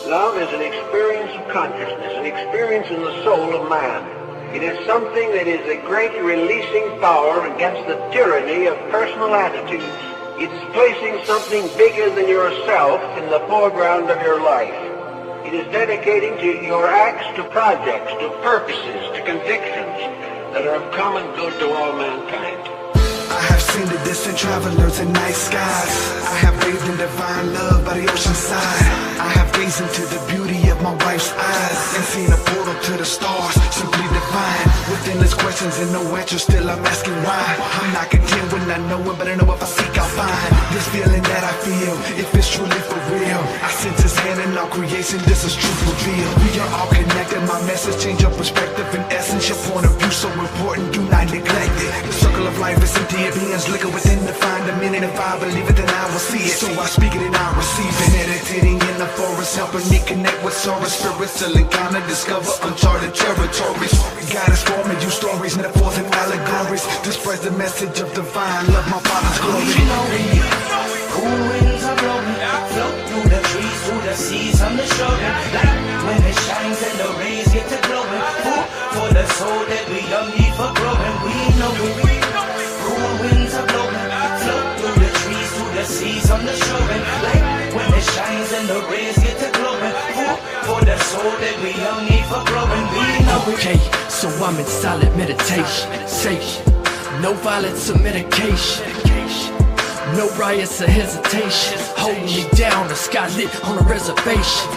Love is an experience of consciousness, an experience in the soul of man. It is something that is a great releasing power against the tyranny of personal attitudes. It's placing something bigger than yourself in the foreground of your life. It is dedicating to your acts to projects, to purposes, to convictions that are of common good to all mankind. I have seen the distant travelers in night skies. I have bathed in divine love by the ocean side. I have gazed into the beauty of my wife's eyes and seen a portal to the stars, simply divine. With endless questions and no answers, still I'm asking why. I'm not content when I know it, but I know if I seek I'll find this feeling that I feel, if it's truly for real. I sense His hand in all creation, this is truth revealed. We are all connected, my message change your perspective. In essence, your point of view so important, do not neglect it. The circle of life is empty, it beings liquor within to find a meaning. If I believe it, then I will see it. So I speak it and I receive it. Meditating in the forest, helping me connect with soaring spirits till encounter, discover uncharted territories. God is forming you stories, metaphors and allegories to spread the message of divine love, my Father's glory. Cool winds are blowing, float through the trees, through the seas, on the shore. Like when it shines and the rays get to glowing. Food for the soul that we young need for growing. We know it. Cool winds are blowing, float through the trees, through the seas, on the shore. Like when it shines and the rays get to glowing. Food for the soul that we young need for growing. We know it. Okay, so I'm in silent meditation. No violence or medication. No riots or hesitation. Holding me down, the sky lit on a reservation.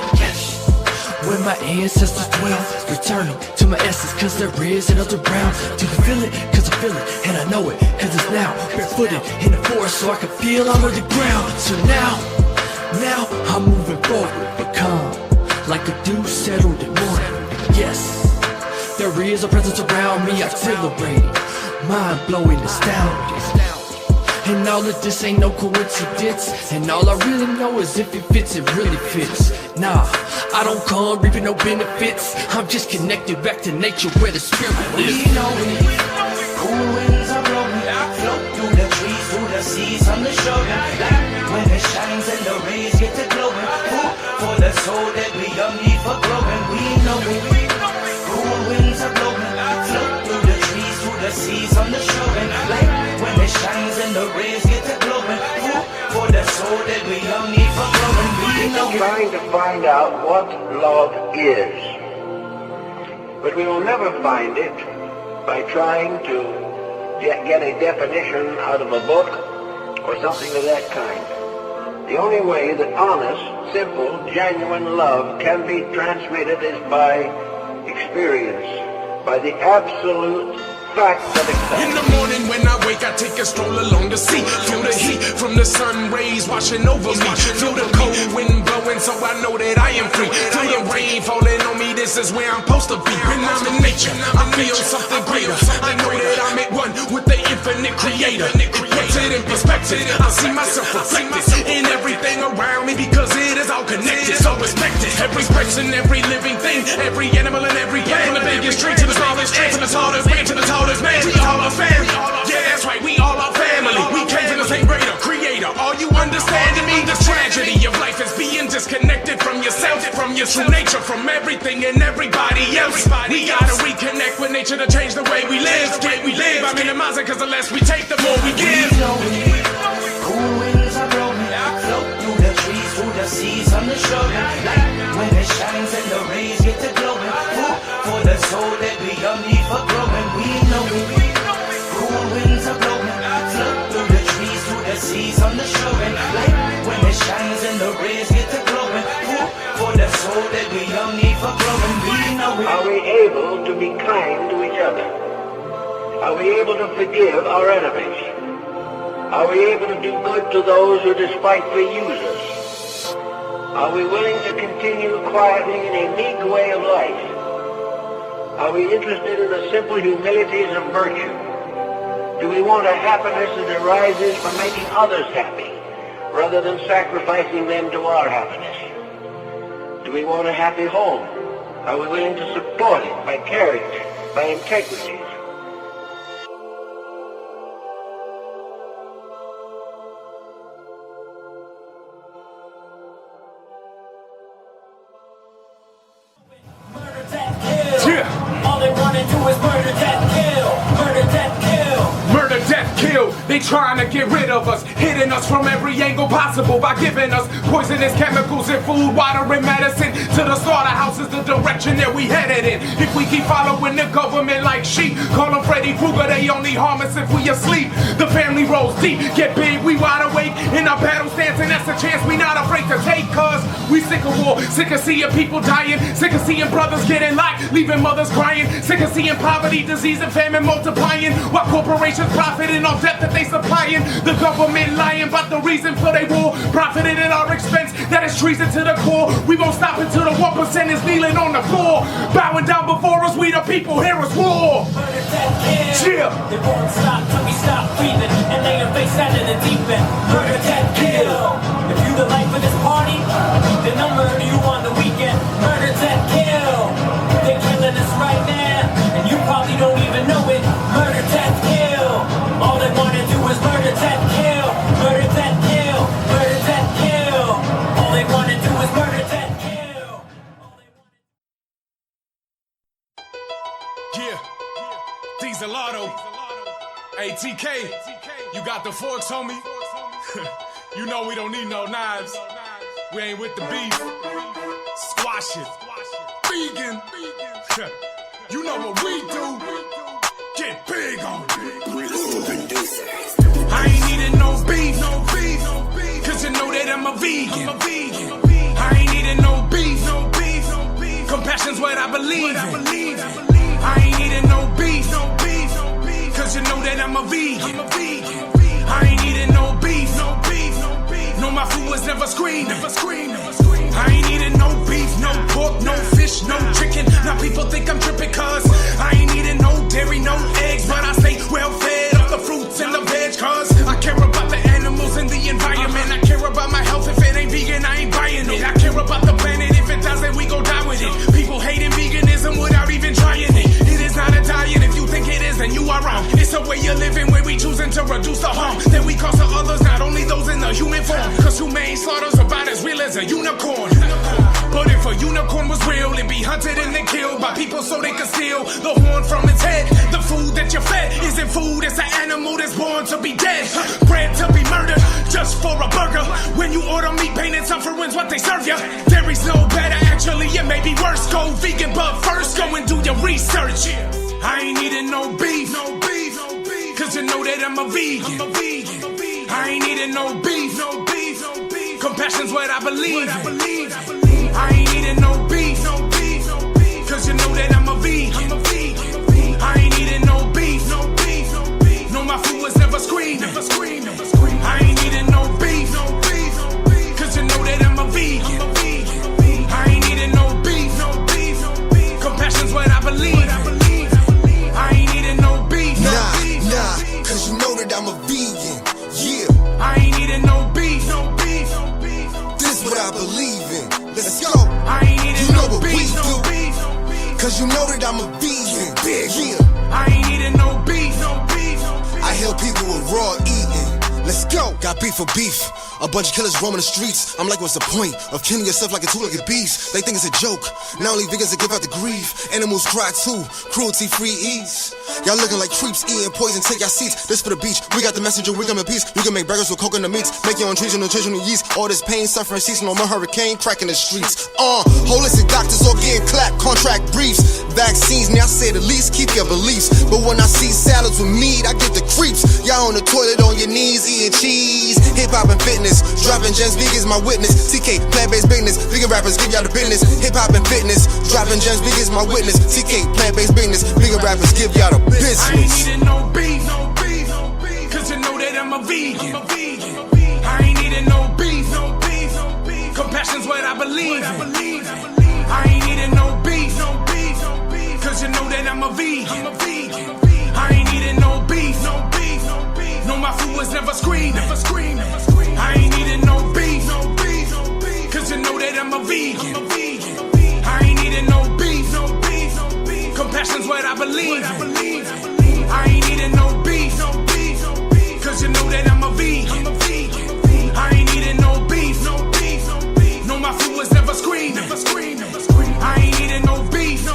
where my ancestors dwell, returning to my essence, cause there is another round. Do you feel it? Cause I feel it, and I know it, cause it's now barefooted in the forest, so I can feel under the ground. So now I'm moving forward, but calm, like a dew settled in morning. Yes, there is a presence around me, exhilarating, mind-blowing, astounding. And all of this ain't no coincidence, and all I really know is if it fits, it really fits. Nah, I don't come reaping no benefits, I'm just connected back to nature where the spirit lives. We know it, cool winds are blowing, float through the trees, through the seas, on the shore. Like when it shines and the rays get to glowing, food for the soul that we young need for growing. We know it, cool winds are blowing, float through the trees, through the seas, on the shore. Like when it shines and the rays get to glowing, food for the soul that we young need for growing. We know We're trying to find out what love is, but we will never find it by trying to get a definition out of a book or something of that kind. The only way that honest, simple, genuine love can be transmitted is by experience, by the absolute fact of acceptance. In the morning when I wake, I take a stroll along the sea. Feel the heat from the sun rays washing over me. Feel the cold wind blowing, so I know that I am free. Feel the rain falling on me, this is where I'm supposed to be. When I'm in nature, I feel something greater. I know that I'm at one with the infinite creator. It puts it in perspective, I see myself reflected in everything around me, because it is all connected. So respect it, every person, every living thing, every animal and every plant, from the biggest tree to the smallest tree, to the tallest man to the tallest man. We all are family. Yeah, that's right, we all are family. We came from the same greater creator. Are you understanding me? The tragedy of life is being disconnected from yourself, from your true nature, from everything and everybody else. We gotta reconnect with nature to change the way we live. I'm minimizing, cause the less we take, the more we give. Cool winds are blowing, float through the trees, through the seas, on the shore. Like when it shines and the rays get to glowing, food for the soul that we young need for growing. We know it. Cool winds are blowing, float through the trees, through the seas, on the shore. Like when it shines and the rays get to glowing, food for the soul that we young need for growing. We know it. Are we able to be kind to each other? Are we able to forgive our enemies? Are we able to do good to those who despitefully use us? Are we willing to continue quietly in a meek way of life? Are we interested in the simple humilities of virtue? Do we want a happiness that arises from making others happy, rather than sacrificing them to our happiness? Do we want a happy home? Are we willing to support it by character, by integrity? All they wanna do is murder, death, kill. Murder, death, kill. Murder, death, kill. They trying to get rid of us, hitting us from every angle possible by giving us poisonous chemicals in food, water, and medicine. To the slaughterhouse is the direction that we headed in. If we keep following the government like sheep, call them Freddy Krueger, they only harm us if we asleep. The family rolls deep, get big, we wide awake in our battle stance, and that's a chance we not afraid to take. Cause we sick of war, sick of seeing people dying, sick of seeing brothers getting locked, leaving mothers crying, sick of seeing poverty, disease, and famine multiplying, while corporations profiting off debt that they supplying. The government lying about the reason for their war, profiting at our expense, that is treason to the core. We won't stop until the 1% is kneeling on the floor, bowing down before us, we the people, hear us roar. Murder, death, kill. They won't stop till we stop breathing and lay your face out in the deep end. Murder, death, kill. If you the life of this party, then I'll murder you on the weekend. Murder, death, kill. They're killing us right now, and you probably don't even know it. Murder, death, kill. All they wanna do is murder, death, kill. Murder, death, kill. Murder, death, kill. All they wanna do is murder, death, kill. Yeah, Disl, ATK, you got the forks, homie. You know we don't need no knives. We ain't with the beef. Squash it. Vegan. You know what we do. Get big on it. I ain't needing no beef. Cause you know that I'm a vegan. I ain't needing no beef. Compassion's what I believe in. I ain't eating no beef, cause you know that I'm a vegan. I ain't eating no beef, no, my food was never screened. I ain't eating no beef, no pork, no fish, no chicken. Now people think I'm tripping cause I ain't eating no dairy, no eggs, but I stay well fed off the fruits and the veg cause I care about the animals and the environment. I care about my health. If it ain't vegan, I ain't buying it. I care about the planet. If it doesn't, we gon' die with it. People hating veganism without even trying it. It is not a diet. If you think it is, then you are wrong. It's a way of living where we choosing to reduce the harm that we cause to others, not only those in the human form. Cause humane slaughter's about as real as a unicorn. But if a unicorn was real, it'd be hunted and then killed by people so they could steal the horn from its head. The food that you're fed isn't food, it's an animal that's born to be dead. Bred to be murdered just for a burger. When you order meat, pain and suffering's what they serve you. There is no better, actually it may be worse. Go vegan, but first go and do your research. I ain't eating no beef, cause you know that I'm a vegan. I ain't eating no beef, compassion's what I believe in. I ain't eating no beef, cause you know that I'm a vegan. I ain't eating no beef, no, my food was never screened. I ain't eating no beef, cause you know that I'm a vegan. I ain't eating no beef, compassion's what I believe in. I ain't eating no beef, Nah, cause you know that I'm a vegan. Yeah, I ain't eating no beef, this what I believe in. Let's go. I ain't eating You know no what we beef, do, cause you know that I'm a vegan. Yeah, I ain't eating no beef, I help people with raw eating. Let's go. Got beef for beef. A bunch of killers roaming the streets. I'm like, what's the point of killing yourself like a two-legged beast? They think it's a joke. Not only vegans that give out the grief, animals cry too. Cruelty-free ease. Y'all looking like creeps, eating poison. Take your seats. This for the beach. We got the messenger. We come in peace. You can make burgers with coconut meats. Make your own trees and nutritional yeast. All this pain, suffering, ceasing. No more hurricane cracking the streets. Holistic doctors all getting clapped. Contract briefs. Vaccines. Now I say the least. Keep your beliefs. But when I see salads with meat, I get the creeps. Y'all on the toilet on your knees eating cheese. Hip hop and fitness. Dropping gems, vegan's my witness. TK, plant-based business. Vegan rappers give y'all the business. Hip hop and fitness. Dropping gems, vegan's my witness. TK, plant-based business. Vegan rappers give y'all the business. I ain't eating no beef, cause you know that I'm a vegan. I ain't eating no beef, compassion's what I believe in. I ain't eating no beef, cause you know that I'm a vegan. I ain't eating no beef, no, my food was never screened. I ain't eating no beef, cause you know that I'm a vegan. I ain't eating no beef, compassion's what I believe in. I ain't eating no beef, cause you know that I'm a vegan. I ain't eating no beef, no, my food was never screened. I ain't eating no beef,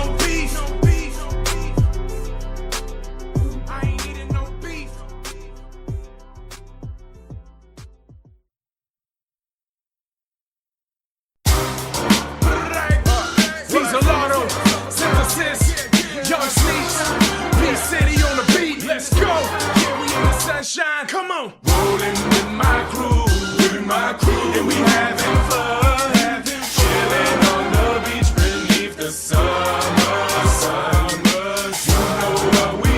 I ain't eating no beef. Diesel, synthesis, young sleeps, P-City on the beat, let's go. Yeah, we in the sunshine, come on. Rolling with my crew, and we having fun, chilling on the beach beneath the summer sun. You know what we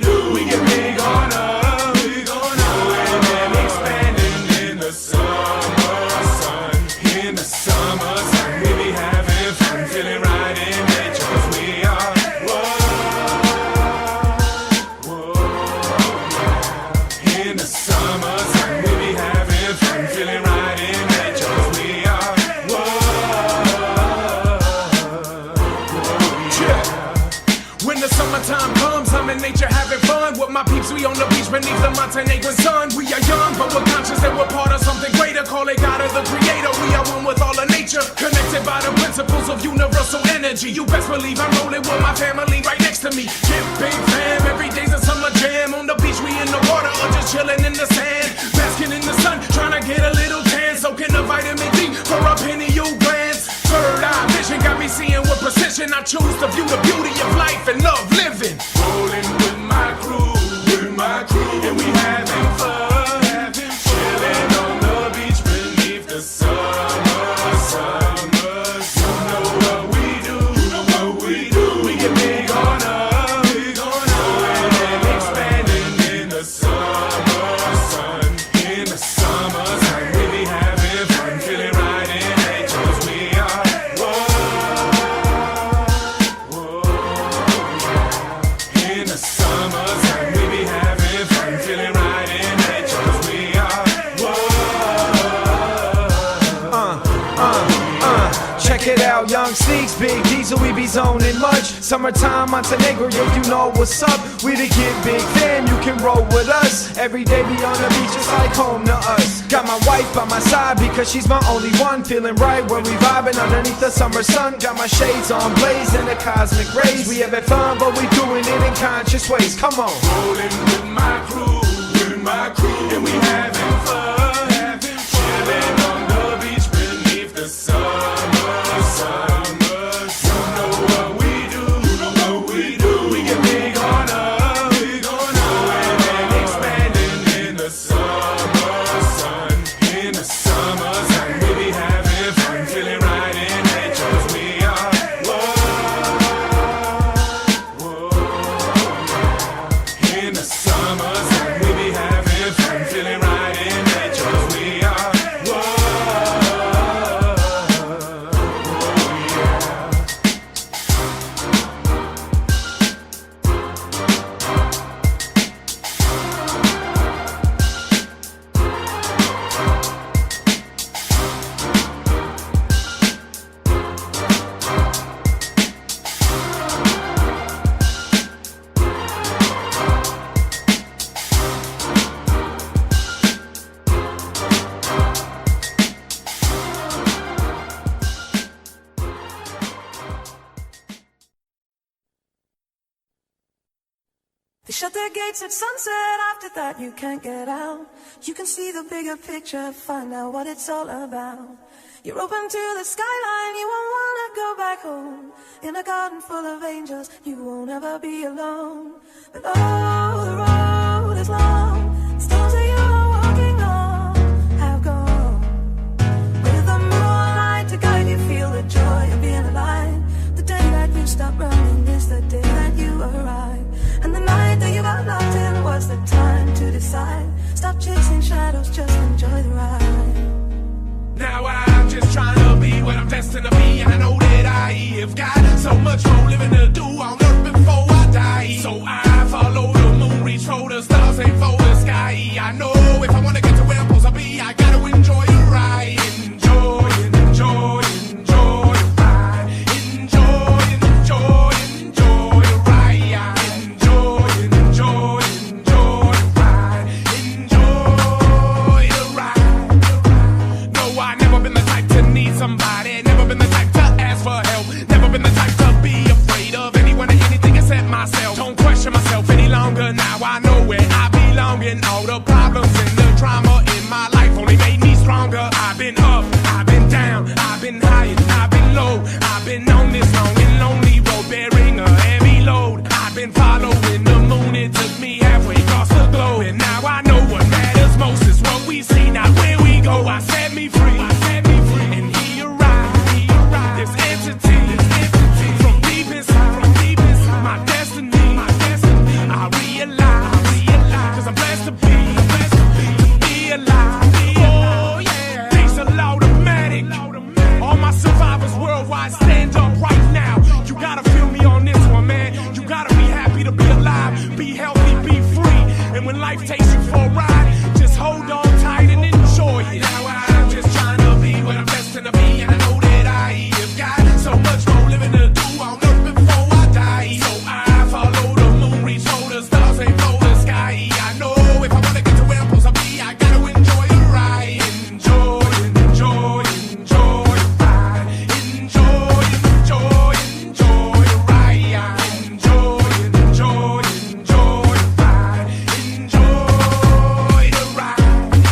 do, we get big on up, growing and expanding in the summer sun. In the summer sun, we be having fun, feeling right in nature, 'cause we are, in the summer sun, we be having fun, feeling right in nature, 'cause we are, When the summertime comes, I'm in nature having fun with my peeps. We on the beach beneath the Montenegrin sun. We are young, but we're conscious that we're part of something greater. Call it God or the Creator. We are one with all of nature, connected by the principles of universal energy. You best believe I'm rolling with my family right next to me. Get big fam, every day's a summer jam. On the beach, we in the water or just chilling in the sand, basking in the sun, trying to get a little tan, soaking the vitamin D for a pineal glands. Third eye vision got me seeing with precision. I choose to view the beauty of life and love living. Rolling with my crew, and we having fun, chilling on the beach beneath the summer sun. You know what check it out, young Sneaks, Big Diesel, we be zoning much. Summertime, Montenegro, yo, you know what's up. We the Get Big fam, you can roll with us. Every day be on the beach, it's like home to us. Got my wife by my side because she's my only one. Feeling right when we vibing underneath the summer sun. Got my shades on, blazing the cosmic rays. We having fun, but we doing it in conscious ways. Come on. Rolling with my crew, and we having fun, chilling on the beach beneath the summer sun. You know what we do, we get big on up, growing and expanding in the summer sun, we be having fun, feeling right in nature, 'cause we are, in the summer sun, we be having fun, feeling right in nature, 'cause we are, They shut their gates at sunset, after that you can't get out. You can see the bigger picture, find out what it's all about. You're open to the skyline, you won't wanna go back home. In a garden full of angels, you won't ever be alone. But oh, the road is long, stones that you are walking on have gone. With the moonlight to guide you, feel the joy of being alive. The day that you stop running is the day that you arrive. And the night that you got locked in was the time to decide. Stop chasing shadows, just enjoy the ride. now I'm just trying to be what I'm destined to be. And I know that I have got so much more living to do on earth before I die. So I follow the moon, reach for the stars, aim for the sky. I know if I wanna get to where I'm supposed to be, I gotta enjoy the ride. Enjoy the ride. Enjoy the ride. Enjoy the ride. Enjoy the ride. No, I never been the type to need somebody. Never been the type to ask for help. Never been the type to be afraid of anyone or anything except myself. Don't question myself any longer. Now I know where I belong. And all the problems and the drama in my life only made me stronger. I've been up, I've been down, I've been high and I've been low. I've been on this long and lonely road, bearing a heavy load. I've been following the moon, it took me halfway across the globe. And now I know what matters most is what we see, not where we go. I set me free, and he arrived. This entity from deep inside, my destiny. I realize, 'cause I'm blessed to be alive. Oh yeah, Disl automatic. All my survivors worldwide, stand up right now. You gotta feel me on this one, man. You gotta be happy to be alive, be healthy, be free. And when life takes you for a ride, just hold on tight and enjoy it. Now I'm just trying to be what I'm destined to be, and I know that I have got so much more living to do on earth before I die. So I follow the moon, reach for the stars, aim for the sky. I know if I wanna get to where I'm supposed to be, I gotta enjoy the ride. Enjoy the ride. Enjoy the ride. Enjoy the ride. Enjoy the ride.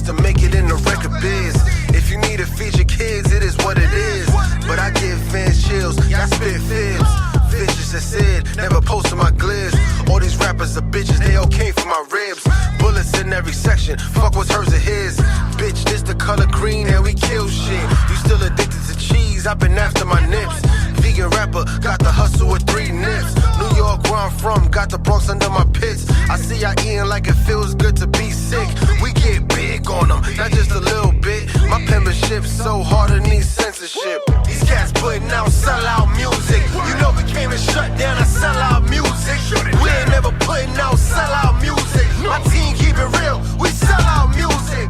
just to make it in the record biz. If you need to feature kids, it is what it is. But I give fans chills, I spit fibs. Vicious as said, never posted my glizz. All these rappers are bitches, they all came for my ribs. Bullets in every section, fuck what's hers or his. Bitch, this the color green and we kill shit. You still addicted to cheese, I've been after my nips. Vegan rapper, got the hustle with 3 nips. New York where I'm from, got the Bronx under my pits. I see y'all eating like it feels good to be sick. We get big on them, not just a little bit. My penmanship's so hard it needs censorship. These cats putting out sellout music. You know we came and shut down a sellout music. We ain't never putting out sellout music. My team keep it real, we sell out music.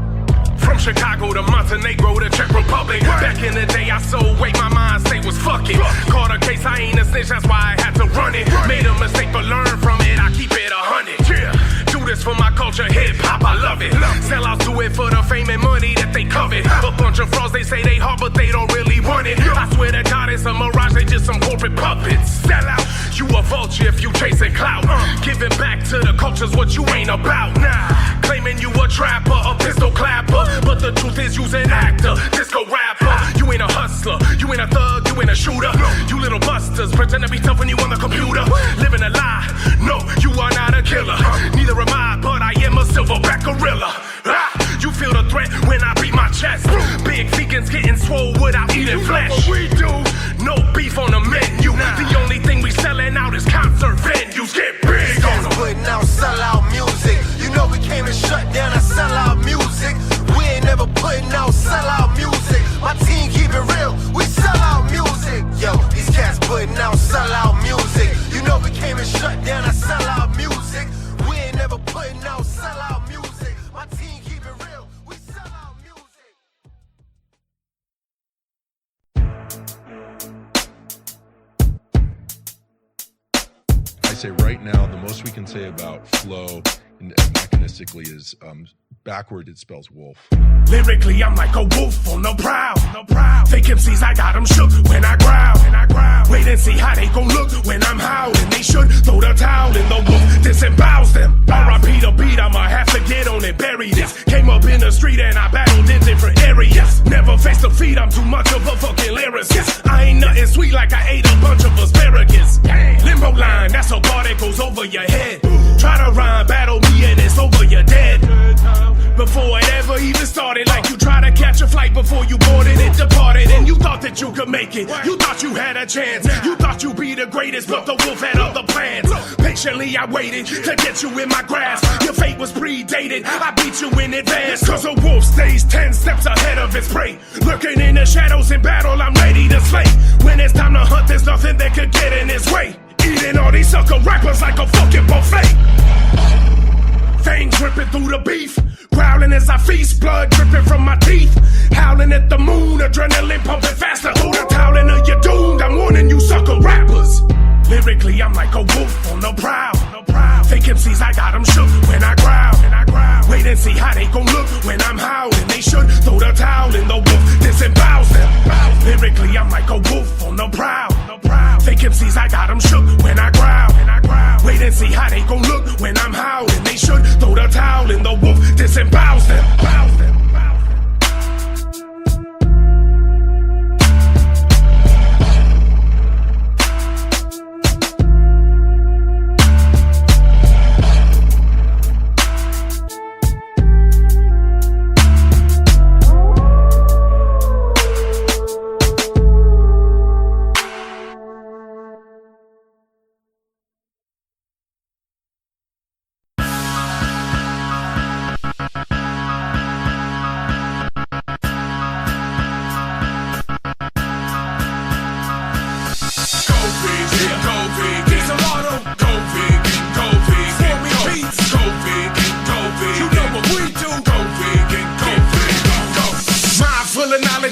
From Chicago to Montenegro to Czech Republic. Back in the day, I sold weight, my mind state was fuck it. Caught a case, I ain't a snitch, that's why I had to run it. Made a mistake, but learn from it, I keep it 100. Yeah. Do this for my culture, hip hop, I love it. Sellouts do it for the fame and money that they covet. A bunch of frauds, they say they hard, but they don't really want it. I swear to God, it's a mirage, they just some corporate puppets. Sell out, you a vulture if you chasing clout. Giving back to the culture's what you ain't about. Nah, claiming you a trapper, a pistol clapper. But the truth is you's an actor, disco rapper. You ain't a hustler, you ain't a thug, you ain't a shooter. You little busters, pretend to be tough when you on the computer. Living a lie, no, you are not a killer. Neither am I, but I am a silverback gorilla. You feel the threat when I beat my chest. Big vegans getting swole without eating flesh. What we do, no beef on the menu. The only thing we selling out is concert venues. Get big on them. Putting out sellout music. You know we came and shut down a sellout music. We ain't never putting out sellout music. My team keep it real, we sell out music. Yo, these cats putting out sellout music. You know we came and shut down a sellout music. We ain't never putting out sellout music. My team keep it real, we sell out music. I say right now, the most we can say about flow and mechanistically is backward it spells wolf. Lyrically, I'm like a wolf on the prowl. Fake MCs, I got them shook when I growl. Wait and see how they gon' look when I'm howling. They should throw the towel in the wolf, disembowels them. R.I.P. the beat, I'ma have to get on and bury this. Came up in the street and I battled in different areas. Never faced defeat, I'm too much of a fucking lyricist. I ain't nothing sweet like I ate a bunch of asparagus. Limbo line, that's a bar that goes over your head. Try to rhyme, battle me and it's over, you're dead. Before it ever even started, like you try to catch a flight before you boarded it, departed, and you thought that you could make it. You thought you had a chance. You thought you'd be the greatest, but the wolf had other plans. Patiently I waited to get you in my grasp. Your fate was predated, I beat you in advance. Cause a wolf stays 10 steps ahead of its prey. Lurking in the shadows in battle, I'm ready to slay. When it's time to hunt, there's nothing that could get in its way. Eating all these sucker rappers like a fucking buffet. Fangs dripping through the beef. Growling as I feast, blood dripping from my teeth. Howling at the moon, adrenaline pumping faster. Throw the towel in or you're doomed, I'm warning you sucker rappers. Lyrically, I'm like a wolf on the prowl. Fake MCs, I got them shook when I growl. Wait and see how they gon' look when I'm howling. They should throw the towel in the wolf, disembowels them. Lyrically, I'm like a wolf on the prowl. Fake MCs, I got them shook when I growl. Wait and see how they gon' look when I'm howling. They should throw the towel in the wolf, disembowels them.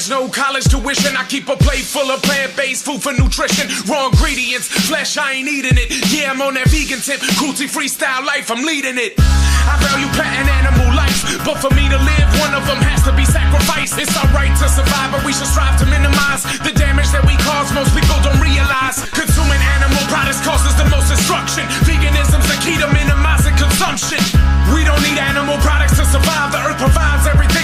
No college tuition, I keep a plate full of plant-based food for nutrition. Raw ingredients, flesh, I ain't eating it. Yeah, I'm on that vegan tip, cruelty freestyle life, I'm leading it. I value plant and animal life, but for me to live, one of them has to be sacrificed. It's our right to survive, but we should strive to minimize the damage that we cause. Most people don't realize consuming animal products causes the most destruction. Veganism's the key to minimizing consumption. We don't need animal products to survive, the earth provides everything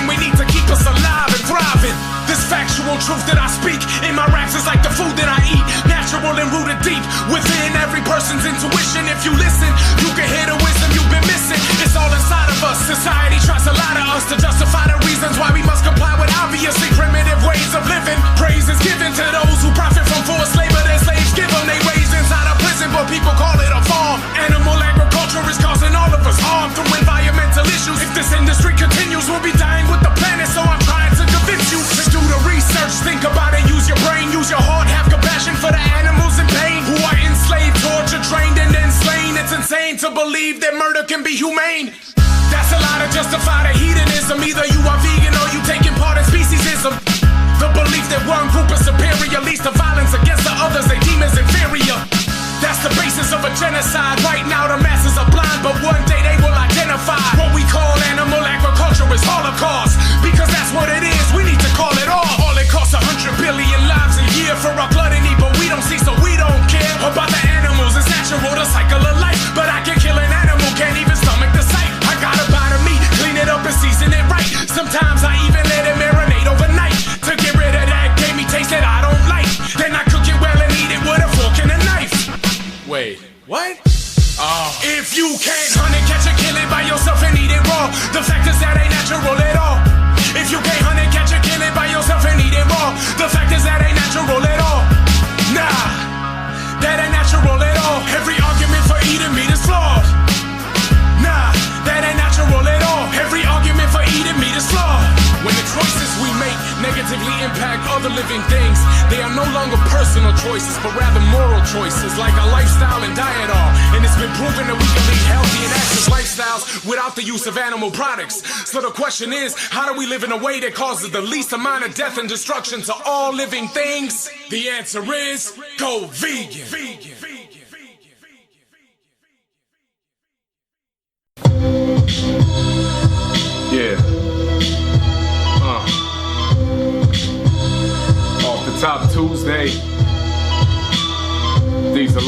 truth that I speak in my raps is like the food that I eat. Natural and rooted deep within every person's intuition. If you listen, you can hear the wisdom you've been missing. It's all inside of us. Society tries to lie to us to justify the reasons why we must comply with obviously primitive ways of living. Praise is given to those who profit from forced labor that slaves give them. They raised inside a prison, but people call it a farm. Animal agriculture is causing all of us harm through environmental issues. If this industry continues, we'll be dying with the planet. So I'm trying to convince you to do the research. Think about it, use your brain, use your heart. Have compassion for the animals in pain who are enslaved, tortured, trained, and then slain. It's insane to believe that murder can be humane. That's a lie to justify the hedonism. Either you are vegan or you taking part in speciesism. The belief that one group is superior leads to violence against the others they deem as inferior. That's the basis of a genocide. Right now the masses are blind, but one day they will identify. What we call animal agriculture is Holocaust, because that's what it is. We need to call it all. All it costs 100 billion lives a year for our gluttony, but we don't see, so we don't care about the animals. It's natural, the cycle of life. But I can kill an animal, can't even stomach the sight. I got a bite of meat, clean it up and season it right. Sometimes I even let it marinate overnight to get rid of that gamey taste that I don't like. Then I cook it well and eat it with a fork and a knife. Wait, what? Oh. If you can't hunt it, catch it, kill it by yourself and eat it raw. The fact is that ain't natural at all. If you can't hunt it, catch it, kill it by yourself and eat it raw. The fact is that ain't natural at all. Nah, that ain't natural at all. Every argument for eating meat is flawed. Nah, that ain't natural at all. Every argument for eating meat is flawed. When the choices we make negatively impact other living things, they are no longer personal choices, but rather moral choices, like our lifestyle and diet are. And it's been proven that we can lead healthy and active lifestyles without the use of animal products. So the question is, how do we live in a way that causes the least amount of death and destruction to all living things? The answer is, go vegan. Yeah. Off the top Tuesday, Disl,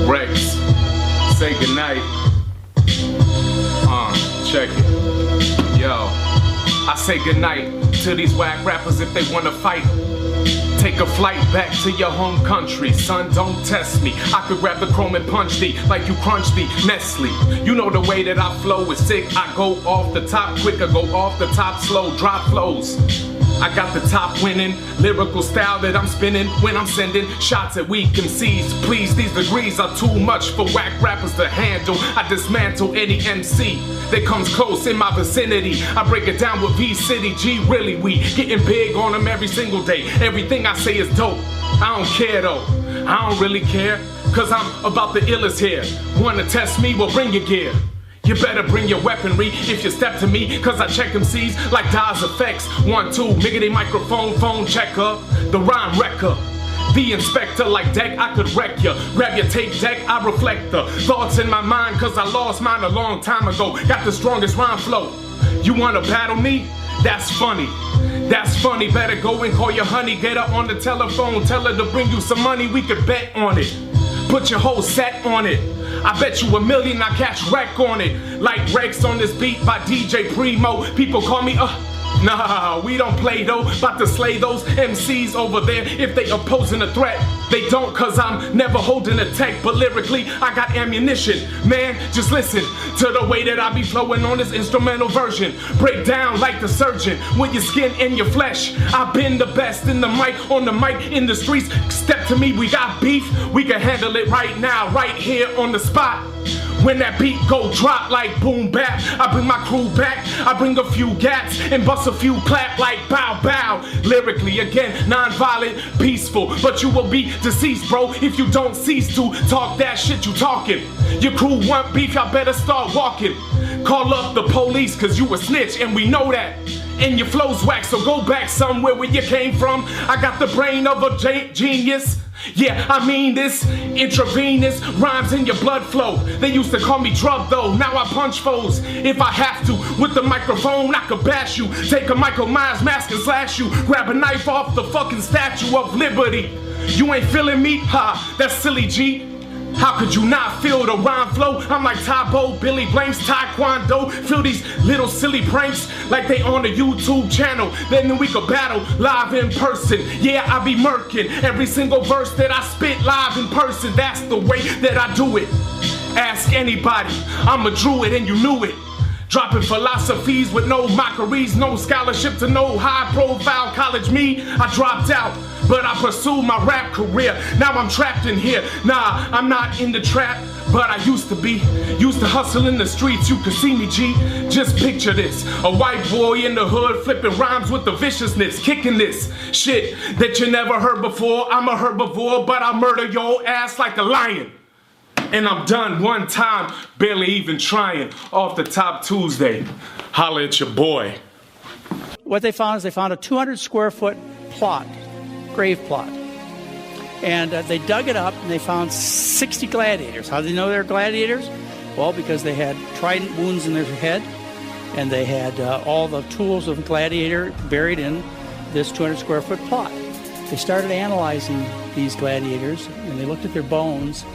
Rex, say goodnight. Check it. Yo, I say goodnight to these whack rappers if they wanna fight. Take a flight back to your home country. Son, don't test me. I could grab the chrome and punch thee like you crunched thee, Nestle. You know the way that I flow is sick. I go off the top quick, I go off the top slow, drop flows. I got the top winning lyrical style that I'm spinning when I'm sending shots at weak MCs. Please, these degrees are too much for whack rappers to handle. I dismantle any MC that comes close in my vicinity. I break it down with V-City, G, really, we getting big on them every single day. Everything I say is dope. I don't care though. I don't really care, cause I'm about the illest here. Wanna test me? Well, bring your gear. You better bring your weaponry if you step to me, cause I check MCs like Daz effects. 1, 2, miggity microphone, phone checker, the rhyme wrecker. The inspector like deck, I could wreck ya. Grab your tape deck, I reflect the thoughts in my mind, cause I lost mine a long time ago. Got the strongest rhyme flow. You wanna battle me? That's funny. That's funny, better go and call your honey. Get her on the telephone, tell her to bring you some money, we could bet on it. Put your whole set on it. I bet you $1 million I catch wreck on it. Like Rex on this beat by DJ Primo. People call me nah, we don't play though. About to slay those MCs over there if they opposing a threat. They don't, cause I'm never holding a tech, but lyrically I got ammunition. Man, just listen to the way that I be flowing on this instrumental version. Break down like the surgeon with your skin and your flesh. I've been the best in the mic, on the mic, in the streets. Step to me, we got beef. We can handle it right now, right here on the spot. When that beat go drop like boom bap, I bring my crew back. I bring a few gats and bust a few clap like bow bow. Lyrically again, non-violent, peaceful, but you will be deceased, bro, if you don't cease to talk that shit you talking. Your crew want beef, y'all better start walking. Call up the police, cause you a snitch and we know that. And your flow's whack, so go back somewhere where you came from. I got the brain of a genius. Yeah, I mean this, intravenous rhymes in your blood flow. They used to call me drug though, now I punch foes. If I have to, with the microphone I could bash you. Take a Michael Myers mask and slash you. Grab a knife off the fucking Statue of Liberty. You ain't feeling me? Ha, that's silly G. How could you not feel the rhyme flow? I'm like Tybo, Billy Blanks, Taekwondo. Feel these little silly pranks like they on the YouTube channel. Then we could battle live in person. Yeah, I be murking every single verse that I spit live in person. That's the way that I do it. Ask anybody, I'm a druid and you knew it. Dropping philosophies with no mockeries, no scholarship to no high-profile college me. I dropped out, but I pursued my rap career. Now I'm trapped in here. Nah, I'm not in the trap, but I used to be. Used to hustle in the streets, you could see me, G. Just picture this, a white boy in the hood flipping rhymes with the viciousness, kicking this shit that you never heard before. I'm a herbivore, but I murder your ass like a lion. And I'm done one time, barely even trying. Off the top Tuesday, holla at your boy. What they found is they found a 200 square foot plot, grave plot. And they dug it up and they found 60 gladiators. How did they know they were gladiators? Well, because they had trident wounds in their head and they had all the tools of a gladiator buried in this 200 square foot plot. They started analyzing these gladiators and they looked at their bones.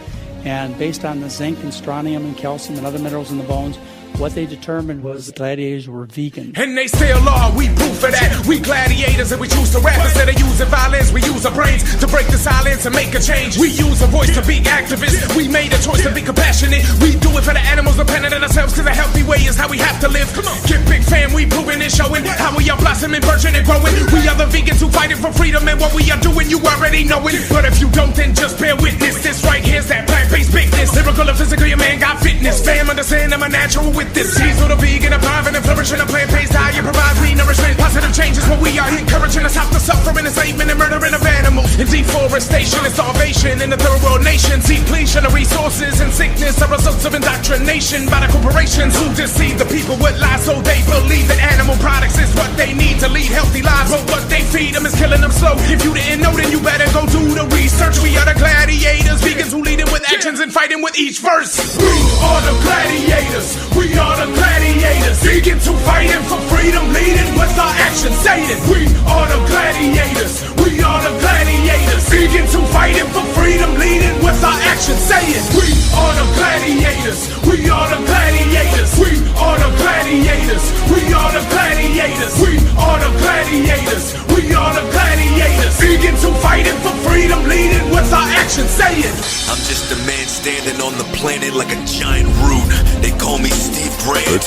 And based on the zinc and strontium and calcium and other minerals in the bones, what they determined was the gladiators were vegan. And they still are, we proof of that. We gladiators and we choose to rap. Instead of using violence, we use our brains to break the silence and make a change. We use a voice to be activists. We made a choice to be compassionate. We do it for the animals dependent on ourselves, cause a healthy way is how we have to live. Come on, get big fam, we proving and showing how we are blossoming, burgeoning and growing. We are the vegans who fighting for freedom, and what we are doing you already know it. But if you don't, then just bear witness. This right here's that plant-based bigness. Lyrical and physical, your man got fitness. Fam, understand I'm a natural with this. Diesel the vegan, a thriving and flourishing, a plant-based diet provides me nourishment. Positive change is what we are encouraging to stop the suffering, enslavement, and murdering of animals. And deforestation and starvation in the third world nations. Depletion of resources and sickness are results of indoctrination by the corporations who deceive the people with lies so they believe that animal products is what they need to lead healthy lives. But what they feed them is killing them slow. If you didn't know, then you better go do the research. We are the gladiators, vegans who leading with actions and fighting with each verse. We are the gladiators. We are the gladiators. Vegans who fighting for freedom, leading with our actions, saying we are the gladiators. We are the gladiators. Vegans who fighting for freedom, leading with our actions, saying we are the gladiators. We are the gladiators. We are the gladiators. We are the gladiators. We are the gladiators. We are the gladiators. Vegans who fighting for freedom, leading with our actions, saying I'm just a man standing on the planet like a giant root. They call me Steve Branch.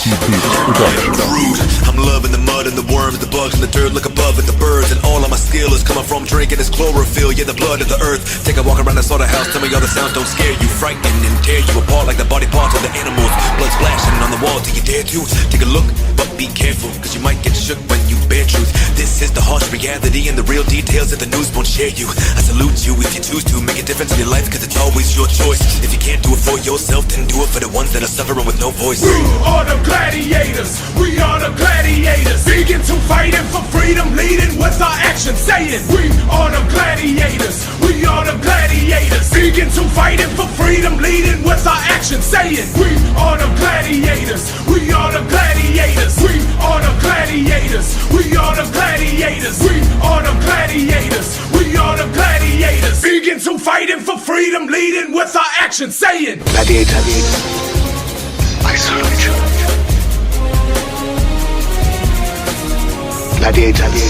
Rude. I'm loving the mud and the worms, the bugs and the dirt. Look above at the birds, and all of my skill is coming from drinking this chlorophyll. Yeah, the blood of the earth. Take a walk around the slaughterhouse. Tell me all the sounds don't scare you, frighten and tear you apart like the body parts of the animals. Blood splashing on the wall. Do you dare to take a look? But be careful, cause you might get shook when you bear truth. This is the harsh reality and the real details that the news won't share you. I salute you if you choose to make a difference in your life, cause it's always your choice. If you can't do it for yourself, then do it for the ones that are suffering with no voice. We are the gladiators. We are the gladiators. Vegans who fighting for freedom, leading with our actions, saying we are the gladiators. We are the gladiators. Vegans who fighting for freedom, leading with our actions, saying we are the gladiators. We are the gladiators. We are the gladiators. We are the gladiators. We are the gladiators. We are the gladiators. Vegans who fighting for freedom, leading with our actions, saying Gladiators, I salute you. Gladiators,